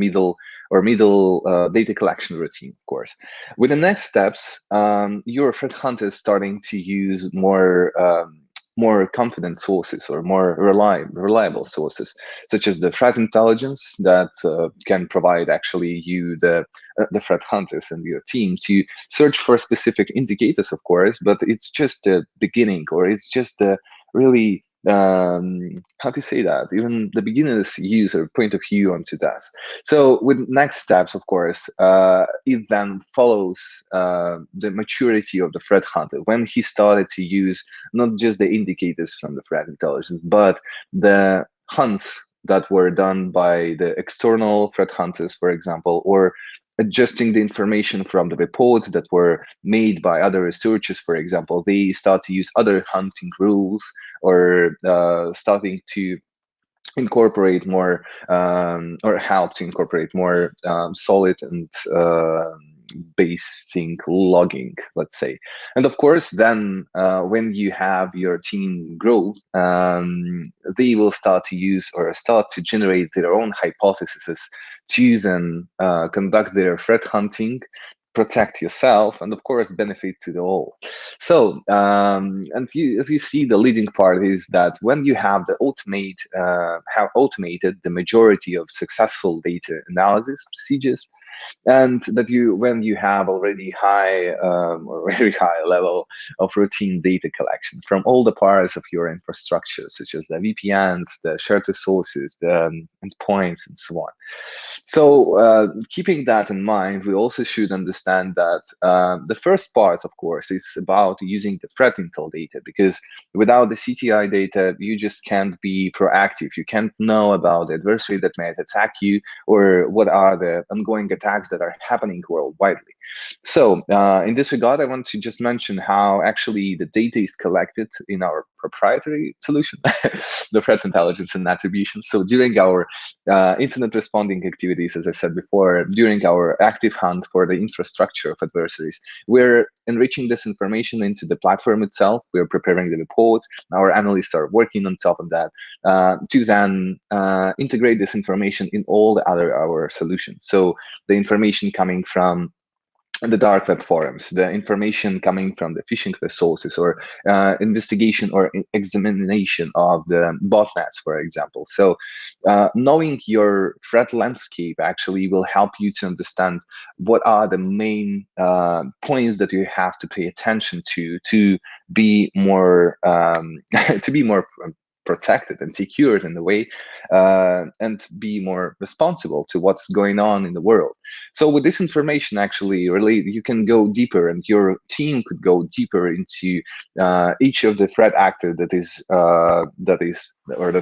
or middle data collection routine, of course. With the next steps, your threat hunter is starting to use more more confident sources or more reliable sources, such as the threat intelligence that can provide actually you the threat hunters and your team to search for specific indicators, of course, but it's just the beginning, or it's just the really how to say that, even the beginner's user point of view onto that. So with next steps, of course, it then follows the maturity of the threat hunter when he started to use not just the indicators from the threat intelligence, but the hunts that were done by the external threat hunters, for example, or adjusting the information from the reports that were made by other researchers, for example. They start to use other hunting rules, or starting to incorporate more or help to incorporate more solid and basic logging, let's say. And of course, then when you have your team grow, they will start to use or start to generate their own hypotheses to then conduct their threat hunting, protect yourself, and of course benefit to the all. So as you see, the leading part is that when you have have automated the majority of successful data analysis procedures, and that when you have already high or very high level of routine data collection from all the parts of your infrastructure, such as the VPNs, the shared resources, the endpoints, and so on. So keeping that in mind, we also should understand that the first part, of course, is about using the threat intel data, because without the CTI data, you just can't be proactive. You can't know about the adversary that might attack you, or what are the ongoing attacks that are happening worldwide. So in this regard, I want to just mention how actually the data is collected in our proprietary solution, the threat intelligence and attribution. So during our incident responding activities, as I said before, during our active hunt for the infrastructure of adversaries, we're enriching this information into the platform itself. We're preparing the reports. Our analysts are working on top of that to then integrate this information in all the other our solutions. So the information coming from the dark web forums, the information coming from the phishing resources, or investigation or examination of the botnets, for example. So knowing your threat landscape actually will help you to understand what are the main points that you have to pay attention to be more to be more protected and secured in the way, and be more responsible to what's going on in the world. So with this information, actually, really, you can go deeper, and your team could go deeper into each of the threat actor that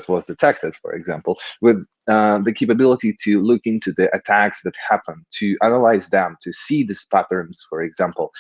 was detected, for example, with the capability to look into the attacks that happen, to analyze them, to see these patterns, for example,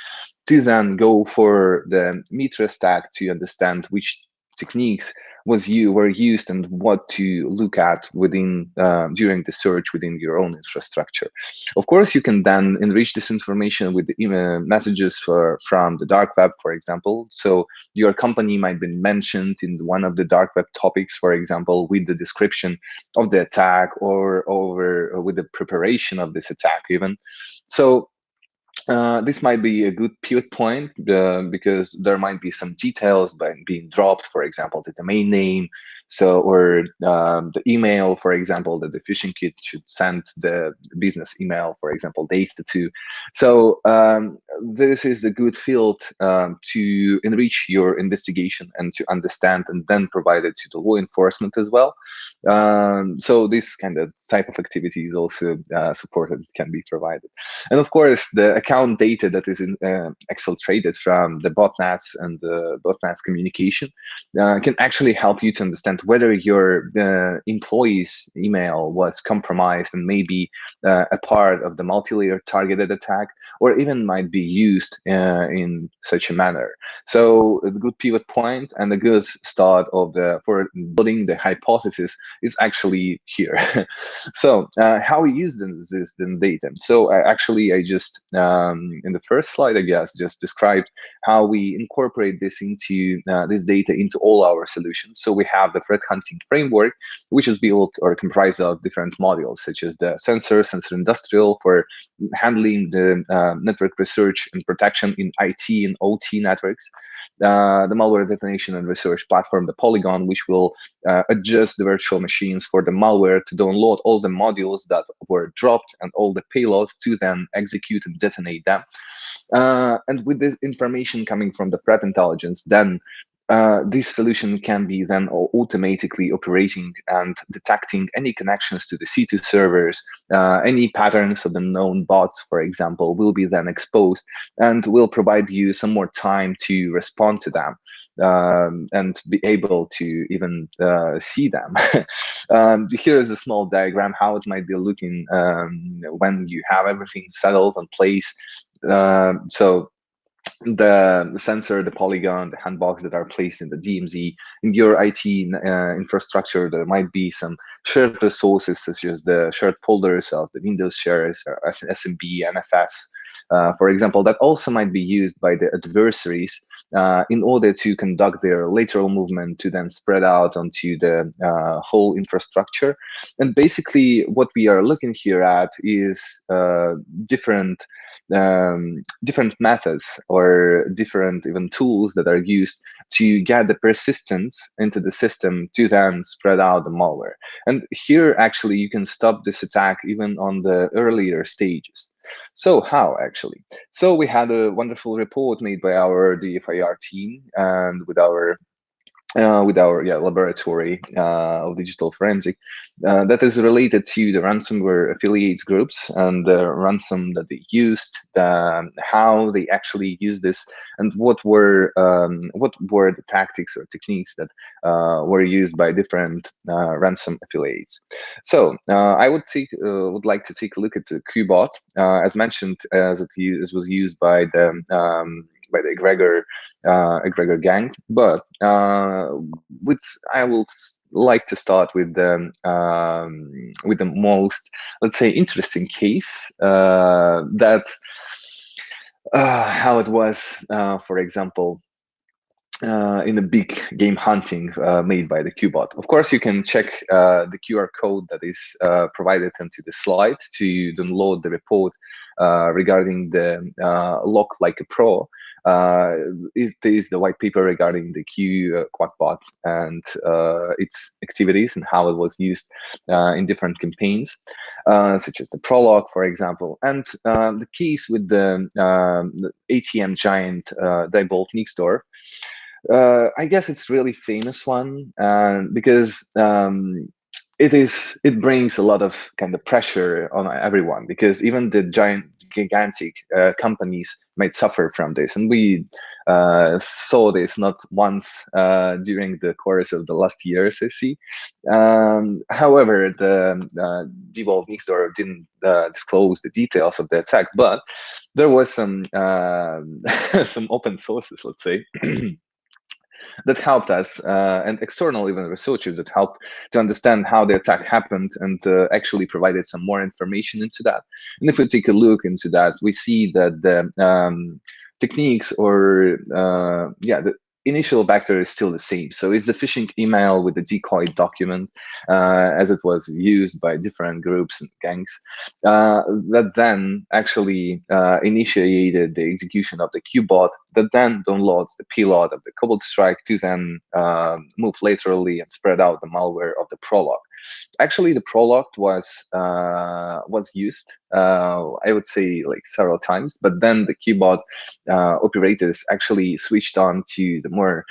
to then go for the meter stack to understand which techniques were used and what to look at within during the search within your own infrastructure. Of course, you can then enrich this information with the email messages from the dark web, for example. So your company might be mentioned in one of the dark web topics, for example, with the description of the attack, or with the preparation of this attack even. So this might be a good pivot point because there might be some details being dropped, for example, the domain name, or the email, for example, that the phishing kit should send the business email, for example, data to. So this is the good field to enrich your investigation and to understand, and then provide it to the law enforcement as well. So this kind of type of activity is also supported, can be provided. And of course, the account data that is exfiltrated from the botnets and the botnets communication can actually help you to understand whether your employee's email was compromised and maybe a part of the multi-layer targeted attack, or even might be used in such a manner. So a good pivot point and a good start for building the hypothesis is actually here. So how we use this data. So I just in the first slide, I guess, just described how we incorporate this into this data into all our solutions. So we have the threat hunting framework, which is built or comprised of different modules, such as the sensor industrial for handling the network research and protection in IT and OT networks, the malware detonation and research platform, the Polygon, which will adjust the virtual machines for the malware to download all the modules that were dropped and all the payloads to then execute and detonate them. And with this information coming from the threat intelligence, then this solution can be then automatically operating and detecting any connections to the C2 servers, any patterns of the known bots, for example, will be then exposed and will provide you some more time to respond to them. And be able to even see them. Here is a small diagram how it might be looking when you have everything settled in place. So the sensor, the Polygon, the handbox that are placed in the DMZ, in your IT infrastructure, there might be some shared resources such as the shared folders of the Windows shares or SMB, NFS, for example, that also might be used by the adversaries in order to conduct their lateral movement to then spread out onto the whole infrastructure. And basically what we are looking here at is different methods or different even tools that are used to get the persistence into the system to then spread out the malware. And here actually you can stop this attack even on the earlier stages. So how actually? So we had a wonderful report made by our DFIR team and with our laboratory of digital forensic that is related to the ransomware affiliates groups and the ransom that they used, how they actually used this, and what were the tactics or techniques that were used by different ransom affiliates. So I would like to take a look at the QBot, as mentioned, as it was used by the egregor gang, but I will like to start with the most, let's say, interesting case that how it was, for example, in the big game hunting made by the QBot. Of course, you can check the QR code that is provided into the slide to download the report regarding the Lock Like a Pro. It is the white paper regarding the ThreatQuotient and its activities and how it was used in different campaigns, such as the Prologue, for example. And the case with the ATM giant Diebold Nixdorf, I guess it's really famous one because it brings a lot of kind of pressure on everyone, because even the gigantic companies might suffer from this, and we saw this not once during the course of the last years, I see. However, the Diebold Nixdorf didn't disclose the details of the attack, but there was some some open sources, let's say, that helped us, and external even researchers that helped to understand how the attack happened and actually provided some more information into that. And if we take a look into that, we see that the techniques or the initial vector is still the same. So it's the phishing email with the decoy document, as it was used by different groups and gangs, that then actually initiated the execution of the QBot that then downloads the payload of the Cobalt Strike to then move laterally and spread out the malware of the Prologue. Actually, the Prologue was used, I would say, like several times, but then the QBot operators actually switched on to the more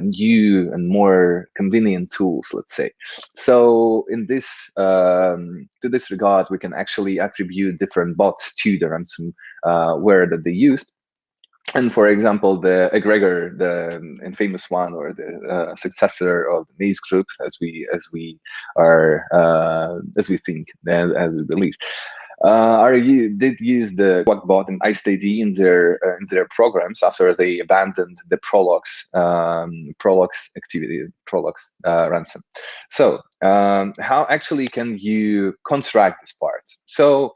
new and more convenient tools, let's say. So in this, to this regard, we can actually attribute different bots to the ransomware that they used. And for example, the egregor, the infamous one, or the successor of the Maze group, as we think and as we believe, did use the QuackBot and IcedID in their programs after they abandoned the Prologue's activity, Prologue's ransom. So how actually can you contract this part? So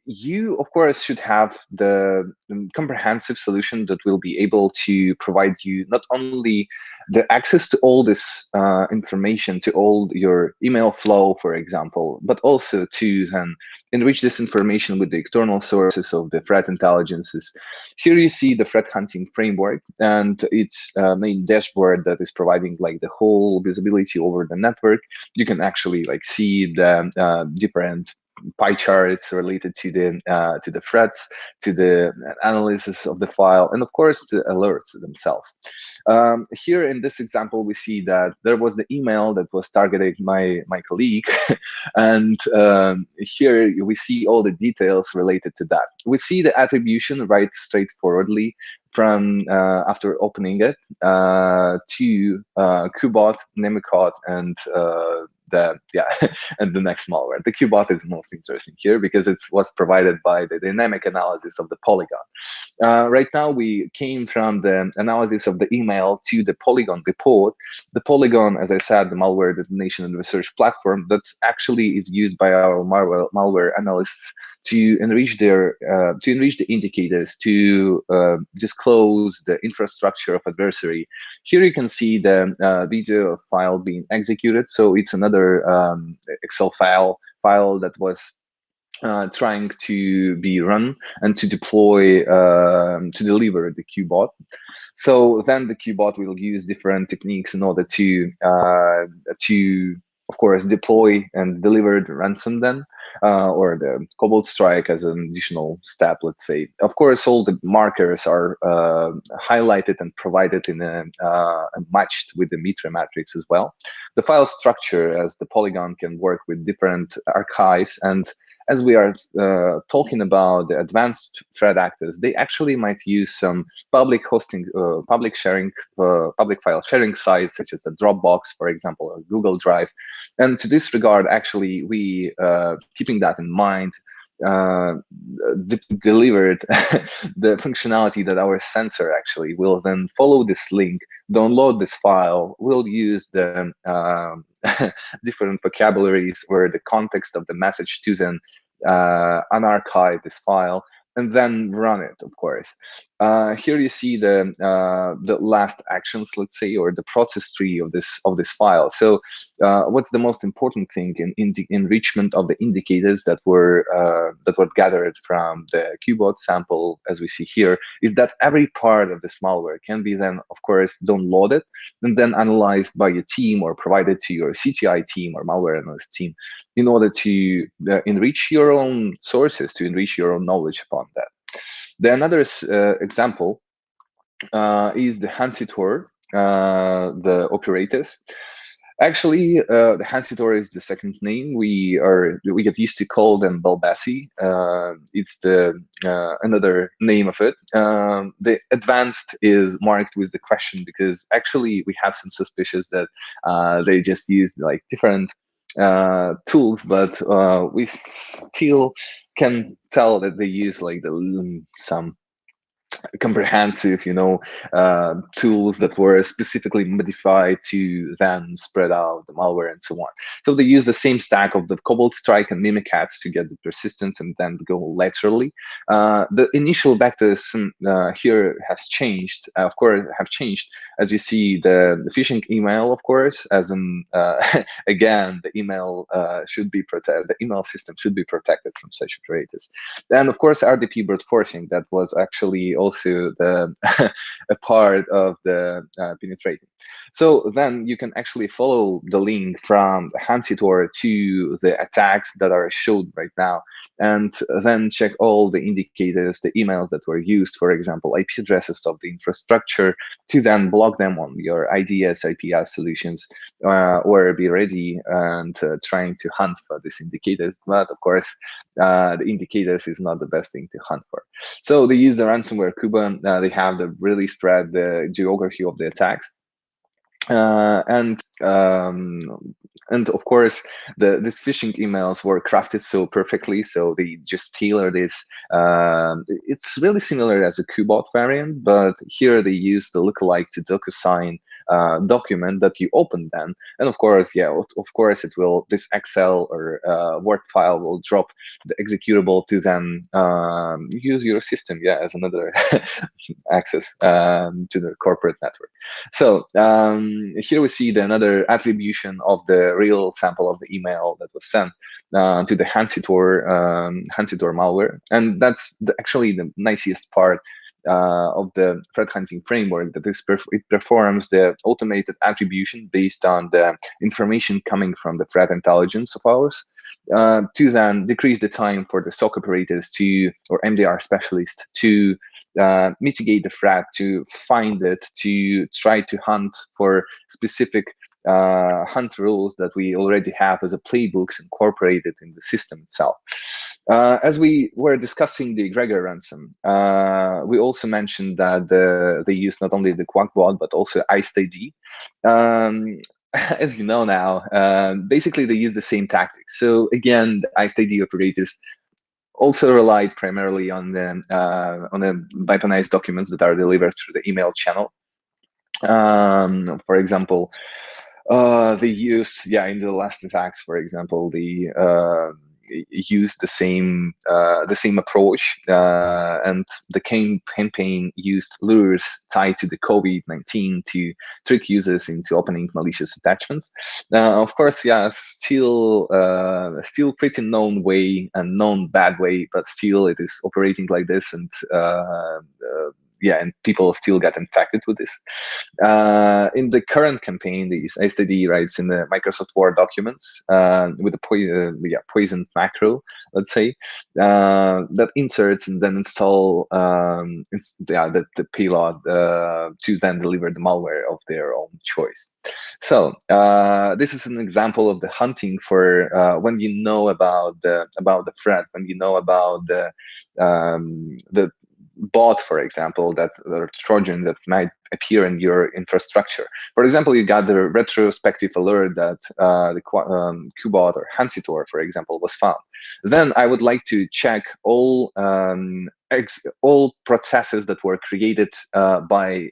you, of course, should have the comprehensive solution that will be able to provide you not only the access to all this information, to all your email flow, for example, but also to then enrich this information with the external sources of the threat intelligences. Here you see the threat hunting framework and its main dashboard that is providing like the whole visibility over the network. You can actually like see the different pie charts related to the threats, to the analysis of the file, and of course the alerts themselves. Here in this example, we see that there was the email that was targeting my colleague, and here we see all the details related to that. We see the attribution right straightforwardly from after opening it to Qbot, Nemicot, and and the next malware. The Qbot is most interesting here because it was provided by the dynamic analysis of the Polygon. Right now, we came from the analysis of the email to the Polygon report. The Polygon, as I said, the malware detonation and research platform that actually is used by our malware analysts to enrich the indicators, to disclose the infrastructure of adversary. Here you can see the video of file being executed. So it's another Excel file that was trying to be run and to deploy, to deliver the Qbot. So then the Qbot will use different techniques in order to of course, deploy and deliver the ransom then, or the Cobalt Strike as an additional step, let's say. Of course, all the markers are highlighted and provided in matched with the Mitre matrix as well. The file structure, as the Polygon, can work with different archives, and as we are talking about the advanced threat actors, they actually might use some public hosting, public file sharing sites, such as a Dropbox, for example, or Google Drive. And to this regard, actually, we, keeping that in mind, delivered the functionality that our sensor actually will then follow this link, download this file, will use the different vocabularies or the context of the message to then unarchive this file and then run it, of course. Here you see the last actions, let's say, or the process tree of this file. So what's the most important thing in the enrichment of the indicators that were gathered from the Qbot sample, as we see here, is that every part of this malware can be then, of course, downloaded and then analyzed by your team or provided to your CTI team or malware analyst team in order to enrich your own sources, to enrich your own knowledge upon that. The another example is the Hansitor, the operators. Actually, the Hansitor is the second name. We get used to call them Balbasi. It's the another name of it. The advanced is marked with the question because actually we have some suspicions that they just used like different tools, but we still can tell that they use like some comprehensive, tools that were specifically modified to then spread out the malware and so on. So they use the same stack of the Cobalt Strike and Mimikatz to get the persistence and then go laterally. The initial vectors here has changed, of course, as you see the phishing email, of course, as in again, the email should be protected. The email system should be protected from such operators. And of course, RDP brute forcing, that was actually also the a part of the penetrating. So then you can actually follow the link from Hansitor to the attacks that are shown right now, and then check all the indicators, the emails that were used, for example, IP addresses of the infrastructure, to then block them on your IDS, IPS solutions, or be ready and trying to hunt for these indicators. But of course, the indicators is not the best thing to hunt for. So they use the ransomware Kuba. They have the really spread the geography of the attacks. And of course, these phishing emails were crafted so perfectly, so they just tailor this. It's really similar as a Qbot variant, but here they use the lookalike to DocuSign document that you open then. And of course, yeah, of course, it will, this Excel or Word file will drop the executable to then use your system, yeah, as another access to the corporate network. So here we see another attribution of the real sample of the email that was sent to the Hansitor malware, and that's actually the nicest part of the threat hunting framework, that it performs the automated attribution based on the information coming from the threat intelligence of ours, to then decrease the time for the SOC operators or MDR specialists to mitigate the threat, to find it, to try to hunt for specific hunt rules that we already have as a playbooks incorporated in the system itself. As we were discussing the Gregor ransom, we also mentioned that they use not only the QuackBot, but also IcedID. As you know now, basically they use the same tactics. So again, the IcedID operators also relied primarily on the weaponized documents that are delivered through the email channel. For example, they used, in the last attacks, for example, they used the same approach, and the campaign used lures tied to the COVID-19 to trick users into opening malicious attachments. Of course, still pretty known way and known bad way, but still it is operating like this, and and people still get infected with this. In the current campaign, these IcedID writes in the Microsoft Word documents with a poisoned macro, let's say, that inserts and then install the payload to then deliver the malware of their own choice. So this is an example of the hunting for when you know about the threat, when you know about the bot, for example, or Trojan that might appear in your infrastructure. For example, you got the retrospective alert that the QBot or Hansitor, for example, was found. Then I would like to check all processes that were created by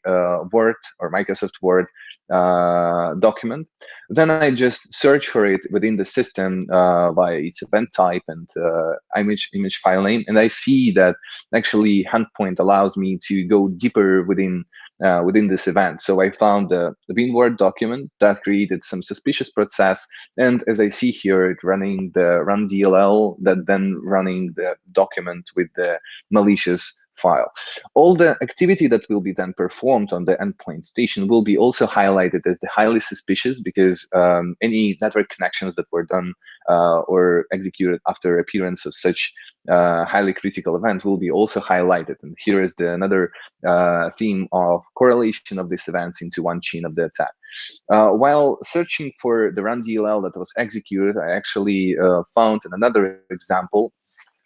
Word or Microsoft Word document. Then I just search for it within the system by its event type and image file name, and I see that actually HuntPoint allows me to go deeper within this event. So I found the WinWord document that created some suspicious process, and as I see here, it running the run DLL that then running the document with the malicious file. All the activity that will be then performed on the endpoint station will be also highlighted as the highly suspicious, because any network connections that were done or executed after appearance of such highly critical event will be also highlighted. And here is another theme of correlation of these events into one chain of the attack. While searching for the run DLL that was executed, I actually found another example.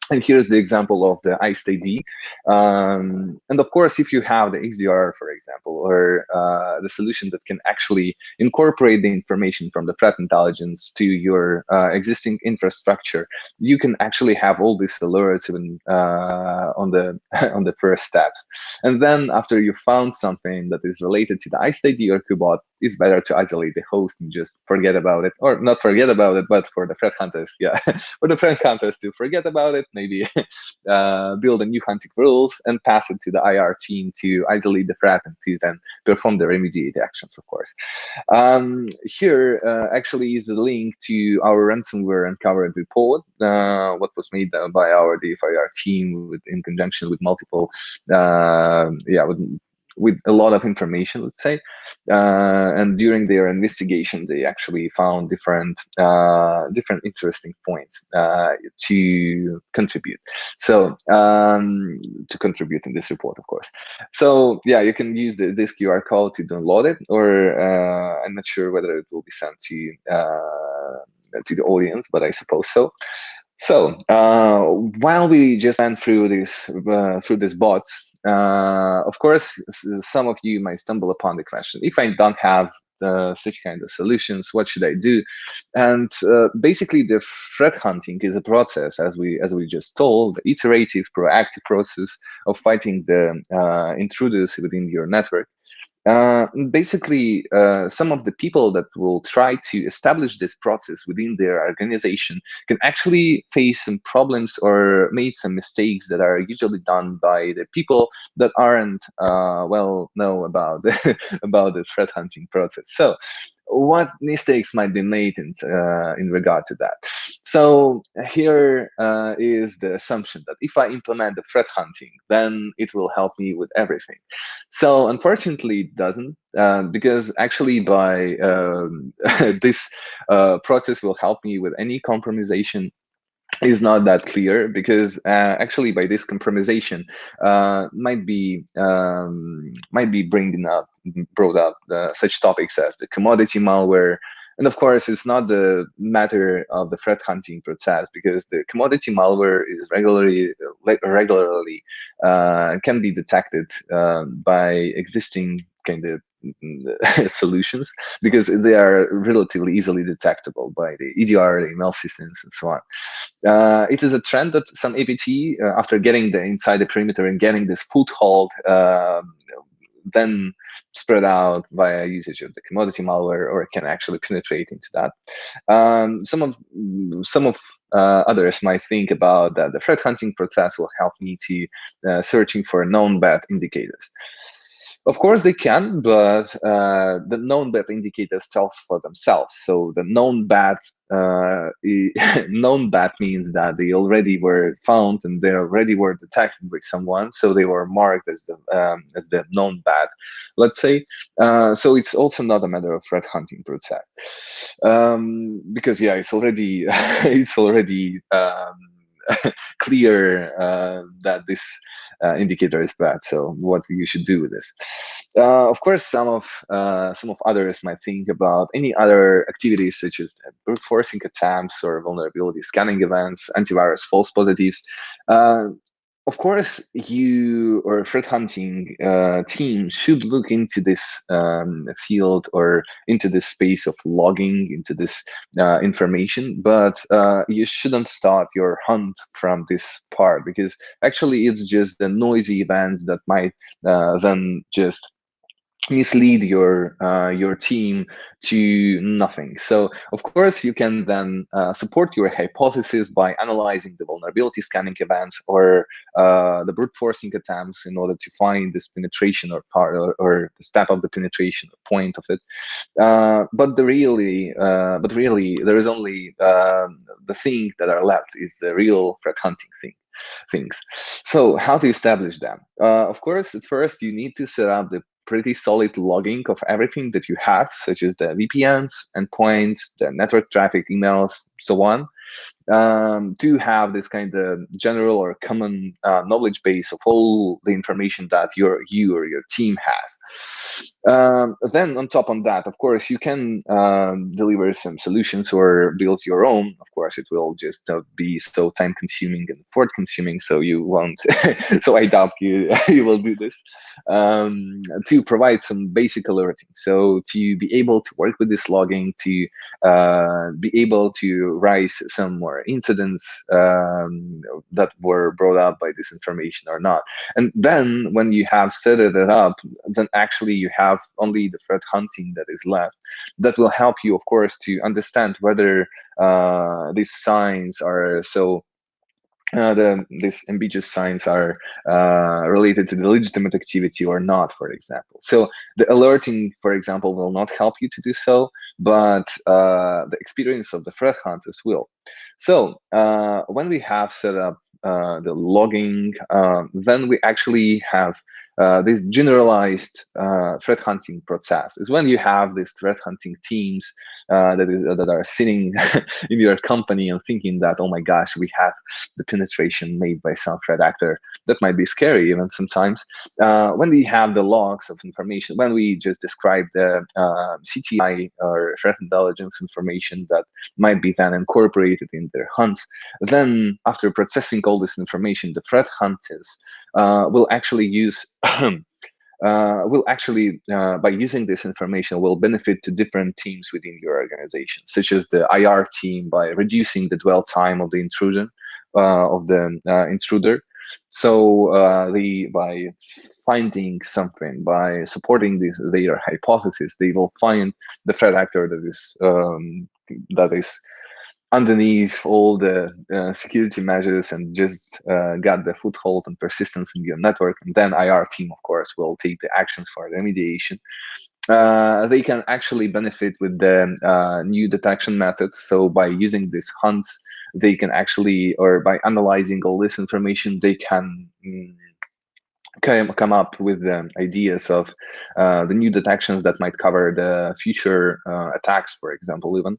And here's the example of the IcedID. And of course, if you have the XDR, for example, or the solution that can actually incorporate the information from the threat intelligence to your existing infrastructure, you can actually have all these alerts even on the first steps. And then after you found something that is related to the IcedID or QBot, it's better to isolate the host and just forget about it, or not forget about it, but for the threat hunters, for the threat hunters to forget about it, maybe build a new hunting rules and pass it to the IR team to isolate the threat and to then perform the remediate actions, of course. Here actually is a link to our ransomware uncovered report, what was made by our DFIR team in conjunction with multiple, with a lot of information, let's say. And during their investigation, they actually found different interesting points to contribute. So to contribute in this report, of course. So you can use this QR code to download it, or I'm not sure whether it will be sent to the audience, but I suppose so. So while we just went through this bots, of course, some of you might stumble upon the question: if I don't have such kind of solutions, what should I do? And basically, the threat hunting is a process, as we just told, the iterative, proactive process of fighting the intruders within your network. Basically, some of the people that will try to establish this process within their organization can actually face some problems or make some mistakes that are usually done by the people that aren't well know about about the threat hunting process. So what mistakes might be made in regard to that? So here is the assumption that if I implement the threat hunting, then it will help me with everything. So unfortunately, it doesn't, because actually by this process will help me with any compromisation is not that clear, because actually by this compromisation might be brought up such topics as the commodity malware. And of course, it's not the matter of the threat hunting process, because the commodity malware is regularly can be detected by existing kind of solutions, because they are relatively easily detectable by the EDR, the email systems, and so on. It is a trend that some APT, after getting the inside the perimeter and getting this foothold, then spread out via usage of the commodity malware, or it can actually penetrate into that. Some of others might think about that the threat hunting process will help me to searching for known bad indicators. Of course they can, but the known bad indicators tells for themselves. So the known bad known bad means that they already were found and they already were detected by someone, so they were marked as the known bad, let's say. So it's also not a matter of threat hunting process, because yeah, it's already it's already clear that this indicator is bad. So what you should do with this? Of course, some of others might think about any other activities such as brute forcing attempts or vulnerability scanning events, antivirus false positives. Of course, you or threat hunting team should look into this field or into this space of logging, into this information, but you shouldn't start your hunt from this part, because actually it's just the noisy events that might then just mislead your team to nothing. So of course you can then support your hypothesis by analyzing the vulnerability scanning events or the brute forcing attempts in order to find this penetration or part or the step of the penetration or point of it. But really there is only the thing that are left is the real threat hunting things. So how to establish them? Of course, at first you need to set up the pretty solid logging of everything that you have, such as the VPNs, endpoints, the network traffic, emails, so on, to have this kind of general or common knowledge base of all the information that you or your team has. Then on top of that, of course, you can deliver some solutions or build your own. Of course, it will just be so time consuming and effort consuming, so you won't. So I doubt you will do this, to provide some basic alerting. So to be able to work with this logging, to be able to raise some more incidents that were brought up by this information or not. And then when you have set it up, then actually you have only the threat hunting that is left. That will help you, of course, to understand whether these signs are so these ambiguous signs are related to the legitimate activity or not, for example. So the alerting, for example, will not help you to do so, but the experience of the threat hunters will. So when we have set up the logging, then we actually have this generalized threat hunting process. Is when you have these threat hunting teams that are sitting in your company and thinking that, oh my gosh, we have the penetration made by some threat actor. That might be scary even sometimes. When we have the logs of information, when we just describe the CTI or threat intelligence information that might be then incorporated in their hunts, then after processing all this information, the threat hunters will actually use by using this information, will benefit to different teams within your organization, such as the IR team by reducing the dwell time of the intruder, So by finding something, by supporting their hypothesis, they will find the threat actor that is underneath all the security measures and just got the foothold and persistence in your network. And then IR team, of course, will take the actions for remediation. They can actually benefit with the new detection methods. So by using these hunts, they can actually, or by analyzing all this information, they can come up with ideas of the new detections that might cover the future attacks, for example. Even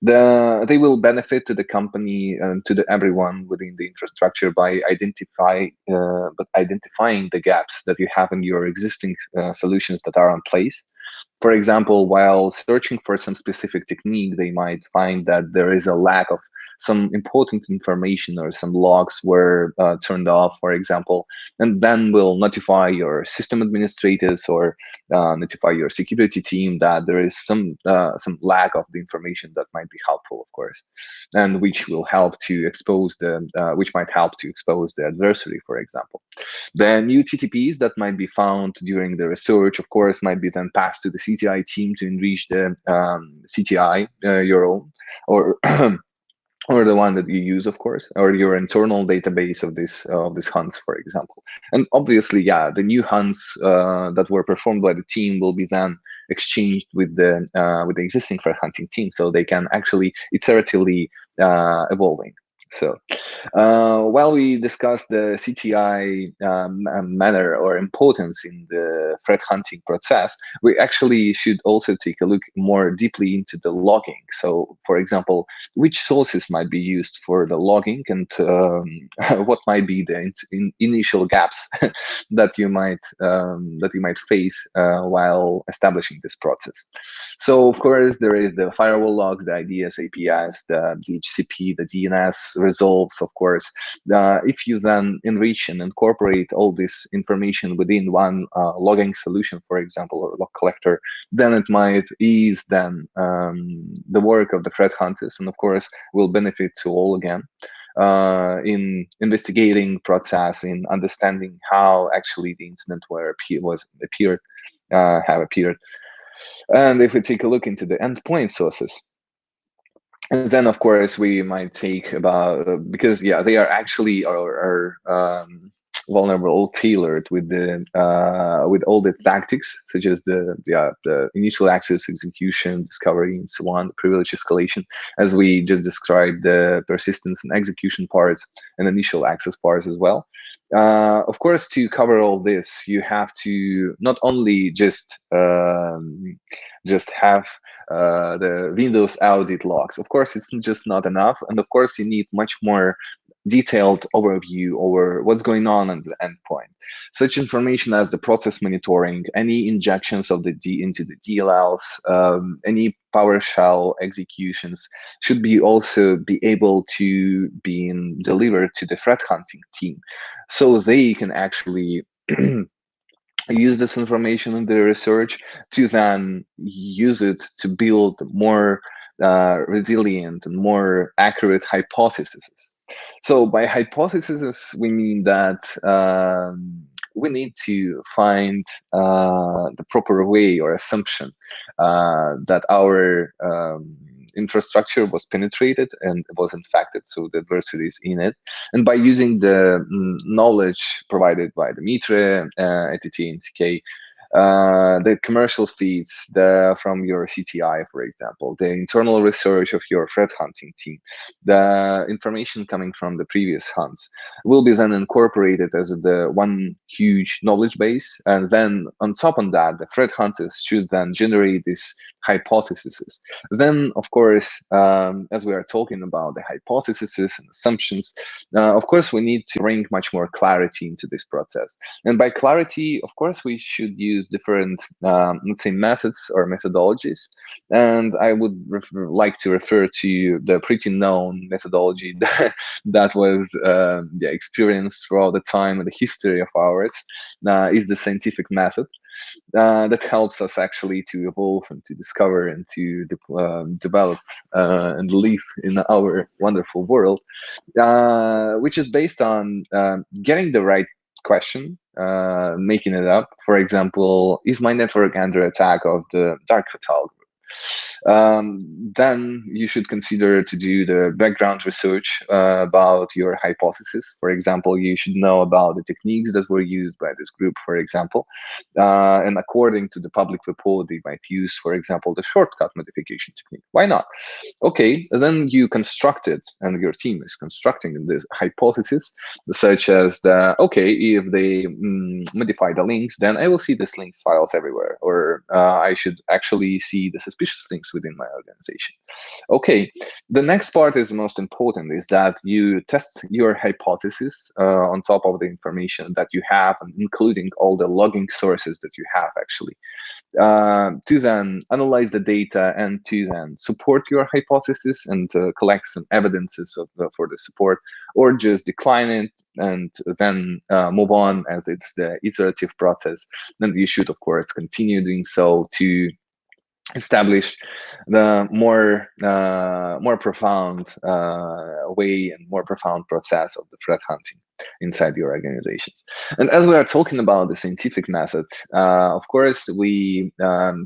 they will benefit to the company and to everyone within the infrastructure by identifying the gaps that you have in your existing solutions that are in place. For example, while searching for some specific technique, they might find that there is a lack of some important information, or some logs were turned off, for example, and then will notify your system administrators or notify your security team that there is some lack of the information that might be helpful, of course, and which will help to expose which might help to expose the adversary, for example. The new TTPs that might be found during the research, of course, might be then passed to the CTI team to enrich the CTI, your own, or or the one that you use, of course, or your internal database of these hunts, for example. And obviously, yeah, the new hunts that were performed by the team will be then exchanged with the existing threat hunting team, so they can actually iteratively evolving. So while we discuss the CTI manner or importance in the threat hunting process, we actually should also take a look more deeply into the logging. So, for example, which sources might be used for the logging, and what might be the initial gaps that you might face while establishing this process. So, of course, there is the firewall logs, the IDS, APS, the DHCP, the DNS results, of course. If you then enrich and incorporate all this information within one logging solution, for example, or log collector, then it might ease then the work of the threat hunters, and of course will benefit to all again in investigating process, in understanding how actually the incident have appeared. And if we take a look into the endpoint sources, and then of course we might take about because yeah, they are actually are vulnerable, tailored with all the tactics, such as the initial access, execution, discovery, and so on, the privilege escalation, as we just described, the persistence and execution parts and initial access parts as well. Of course, to cover all this, you have to not only just have the Windows audit logs. Of course, it's just not enough, and of course, you need much more detailed overview over what's going on at the endpoint. Such information as the process monitoring, any injections of into the DLLs, any PowerShell executions should also be able to be delivered to the threat hunting team, so they can actually use this information in their research to then use it to build more resilient and more accurate hypotheses. So by hypotheses, we mean that we need to find the proper way or assumption that our infrastructure was penetrated and was infected, so the adversary is in it. And by using the knowledge provided by the Mitre, ATT, and CK, the commercial feeds from your CTI, for example, the internal research of your threat hunting team, the information coming from the previous hunts will be then incorporated as the one huge knowledge base. And then on top of that, the threat hunters should then generate these hypotheses. Then, of course, as we are talking about the hypotheses and assumptions, of course, we need to bring much more clarity into this process. And by clarity, of course, we should use different, let's say, methods or methodologies. And I would like to refer to the pretty known methodology that was experienced throughout the time and the history of ours, is the scientific method. that helps us actually to evolve and to discover and to develop and live in our wonderful world, which is based on getting the right question, making it up. For example, is my network under attack of the dark fatal group? Then you should consider to do the background research about your hypothesis. For example, you should know about the techniques that were used by this group, for example. And according to the public report, they might use, for example, the shortcut modification technique. Why not? Okay, then you construct it, and your team is constructing this hypothesis, such as okay, if they modify the links, then I will see these links files everywhere, or I should actually see the suspicious links within my organization. Okay, the next part is the most important, is that you test your hypothesis on top of the information that you have, and including all the logging sources that you have actually. To then analyze the data and to then support your hypothesis and collect some evidences for the support, or just decline it and then move on, as it's the iterative process. And you should, of course, continue doing so to establish the more profound way and more profound process of the threat hunting inside your organizations. And as we are talking about the scientific method, of course, we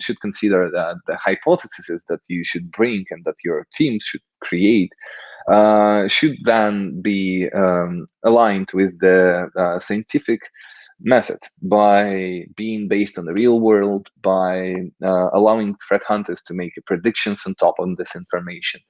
should consider that the hypotheses that you should bring and that your team should create should then be aligned with the scientific method, by being based on the real world, by allowing threat hunters to make predictions on top of this information.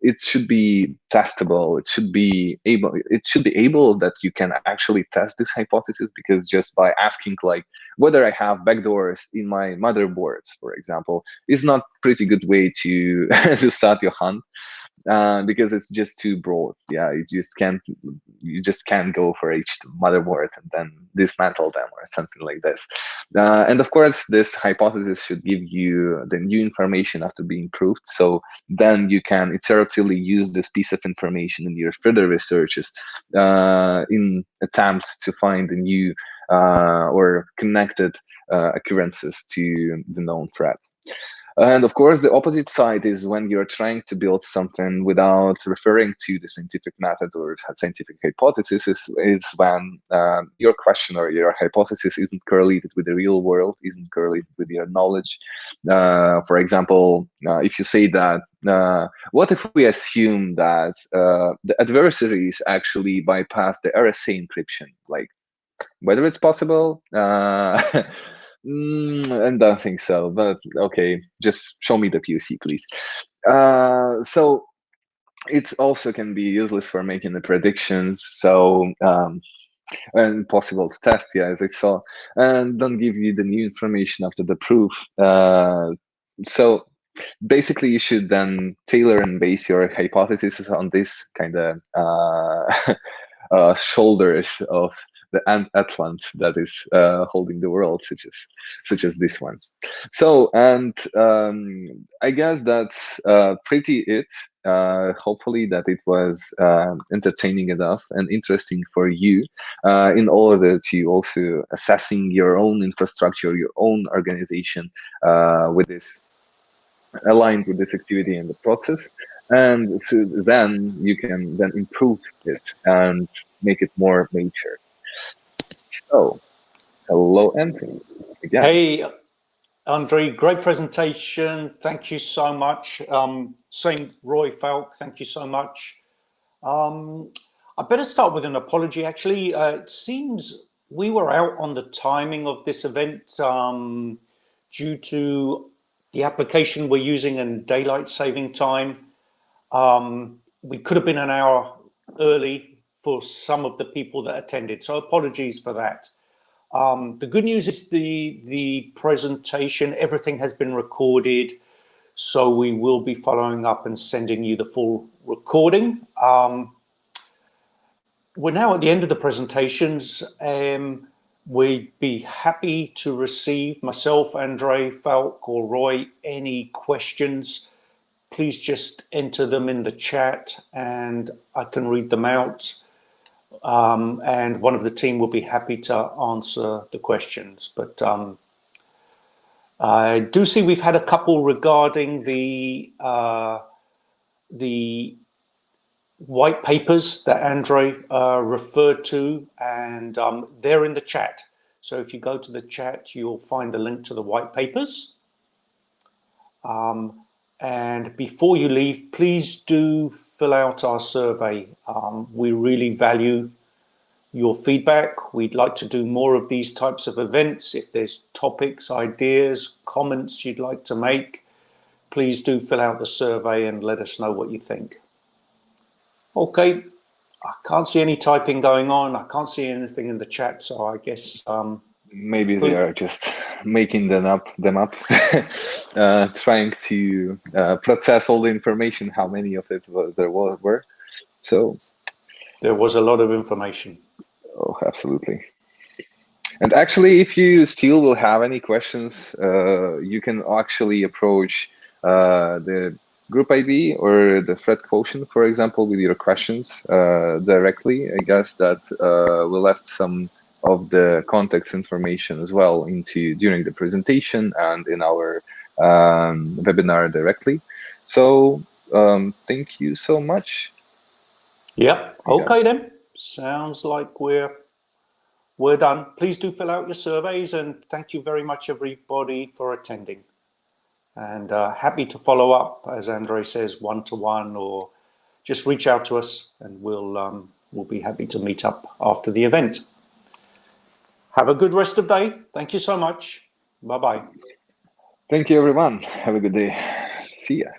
It should be testable. It should be able that you can actually test this hypothesis, because just by asking like whether I have backdoors in my motherboards, for example, is not pretty good way to to start your hunt. Because it's just too broad. Yeah, you just can't go for each motherboard and then dismantle them or something like this. And of course, this hypothesis should give you the new information after being proved. So then you can iteratively use this piece of information in your further researches in attempt to find the new or connected occurrences to the known threats. And of course, the opposite side is when you're trying to build something without referring to the scientific method or scientific hypothesis, is when your question or your hypothesis isn't correlated with the real world, isn't correlated with your knowledge. For example, if you say that, what if we assume that the adversaries actually bypass the RSA encryption? Like, whether it's possible? I don't think so, but okay, just show me the POC, please. So it also can be useless for making the predictions. So and possible to test, yeah, as I saw, and don't give you the new information after the proof. So basically, you should then tailor and base your hypothesis on this kind of shoulders of the Atlant that is holding the world, such as these ones. So, and I guess that's pretty it. Hopefully that it was entertaining enough and interesting for you in order to also assessing your own infrastructure, your own organization with this, aligned with this activity and the process. And so then you can then improve it and make it more mature. So, hello, Anthony. Again. Hey, Andre, great presentation. Thank you so much. Same Roy Falk, thank you so much. I better start with an apology, actually. It seems we were out on the timing of this event due to the application we're using in daylight saving time. We could have been an hour early for some of the people that attended, so apologies for that. The good news is the presentation, everything has been recorded, so we will be following up and sending you the full recording. We're now at the end of the presentations. We'd be happy to receive, myself, Andre, Falk, or Roy, any questions. Please just enter them in the chat and I can read them out. and one of the team will be happy to answer the questions. But I do see we've had a couple regarding the white papers that Andre referred to, and they're in the chat. So if you go to the chat, you'll find the link to the white papers. And before you leave, please do fill out our survey. We really value your feedback. We'd like to do more of these types of events. If there's topics, ideas, comments you'd like to make, please do fill out the survey and let us know what you think. Okay, I can't see any typing going on. I can't see anything in the chat, so I guess maybe they are just making them up, trying to process all the information. How many of it there were? So there was a lot of information. Oh, absolutely. And actually, if you still will have any questions, you can actually approach the group IB or the ThreatQuotient, for example, with your questions directly. I guess that we left some of the context information as well during the presentation and in our webinar directly. So thank you so much. Yep. Okay then. Sounds like we're done. Please do fill out your surveys, and thank you very much, everybody, for attending. And happy to follow up, as Andre says, one-to-one, or just reach out to us, and we'll be happy to meet up after the event. Have a good rest of the day. Thank you so much. Bye-bye. Thank you, everyone. Have a good day. See ya.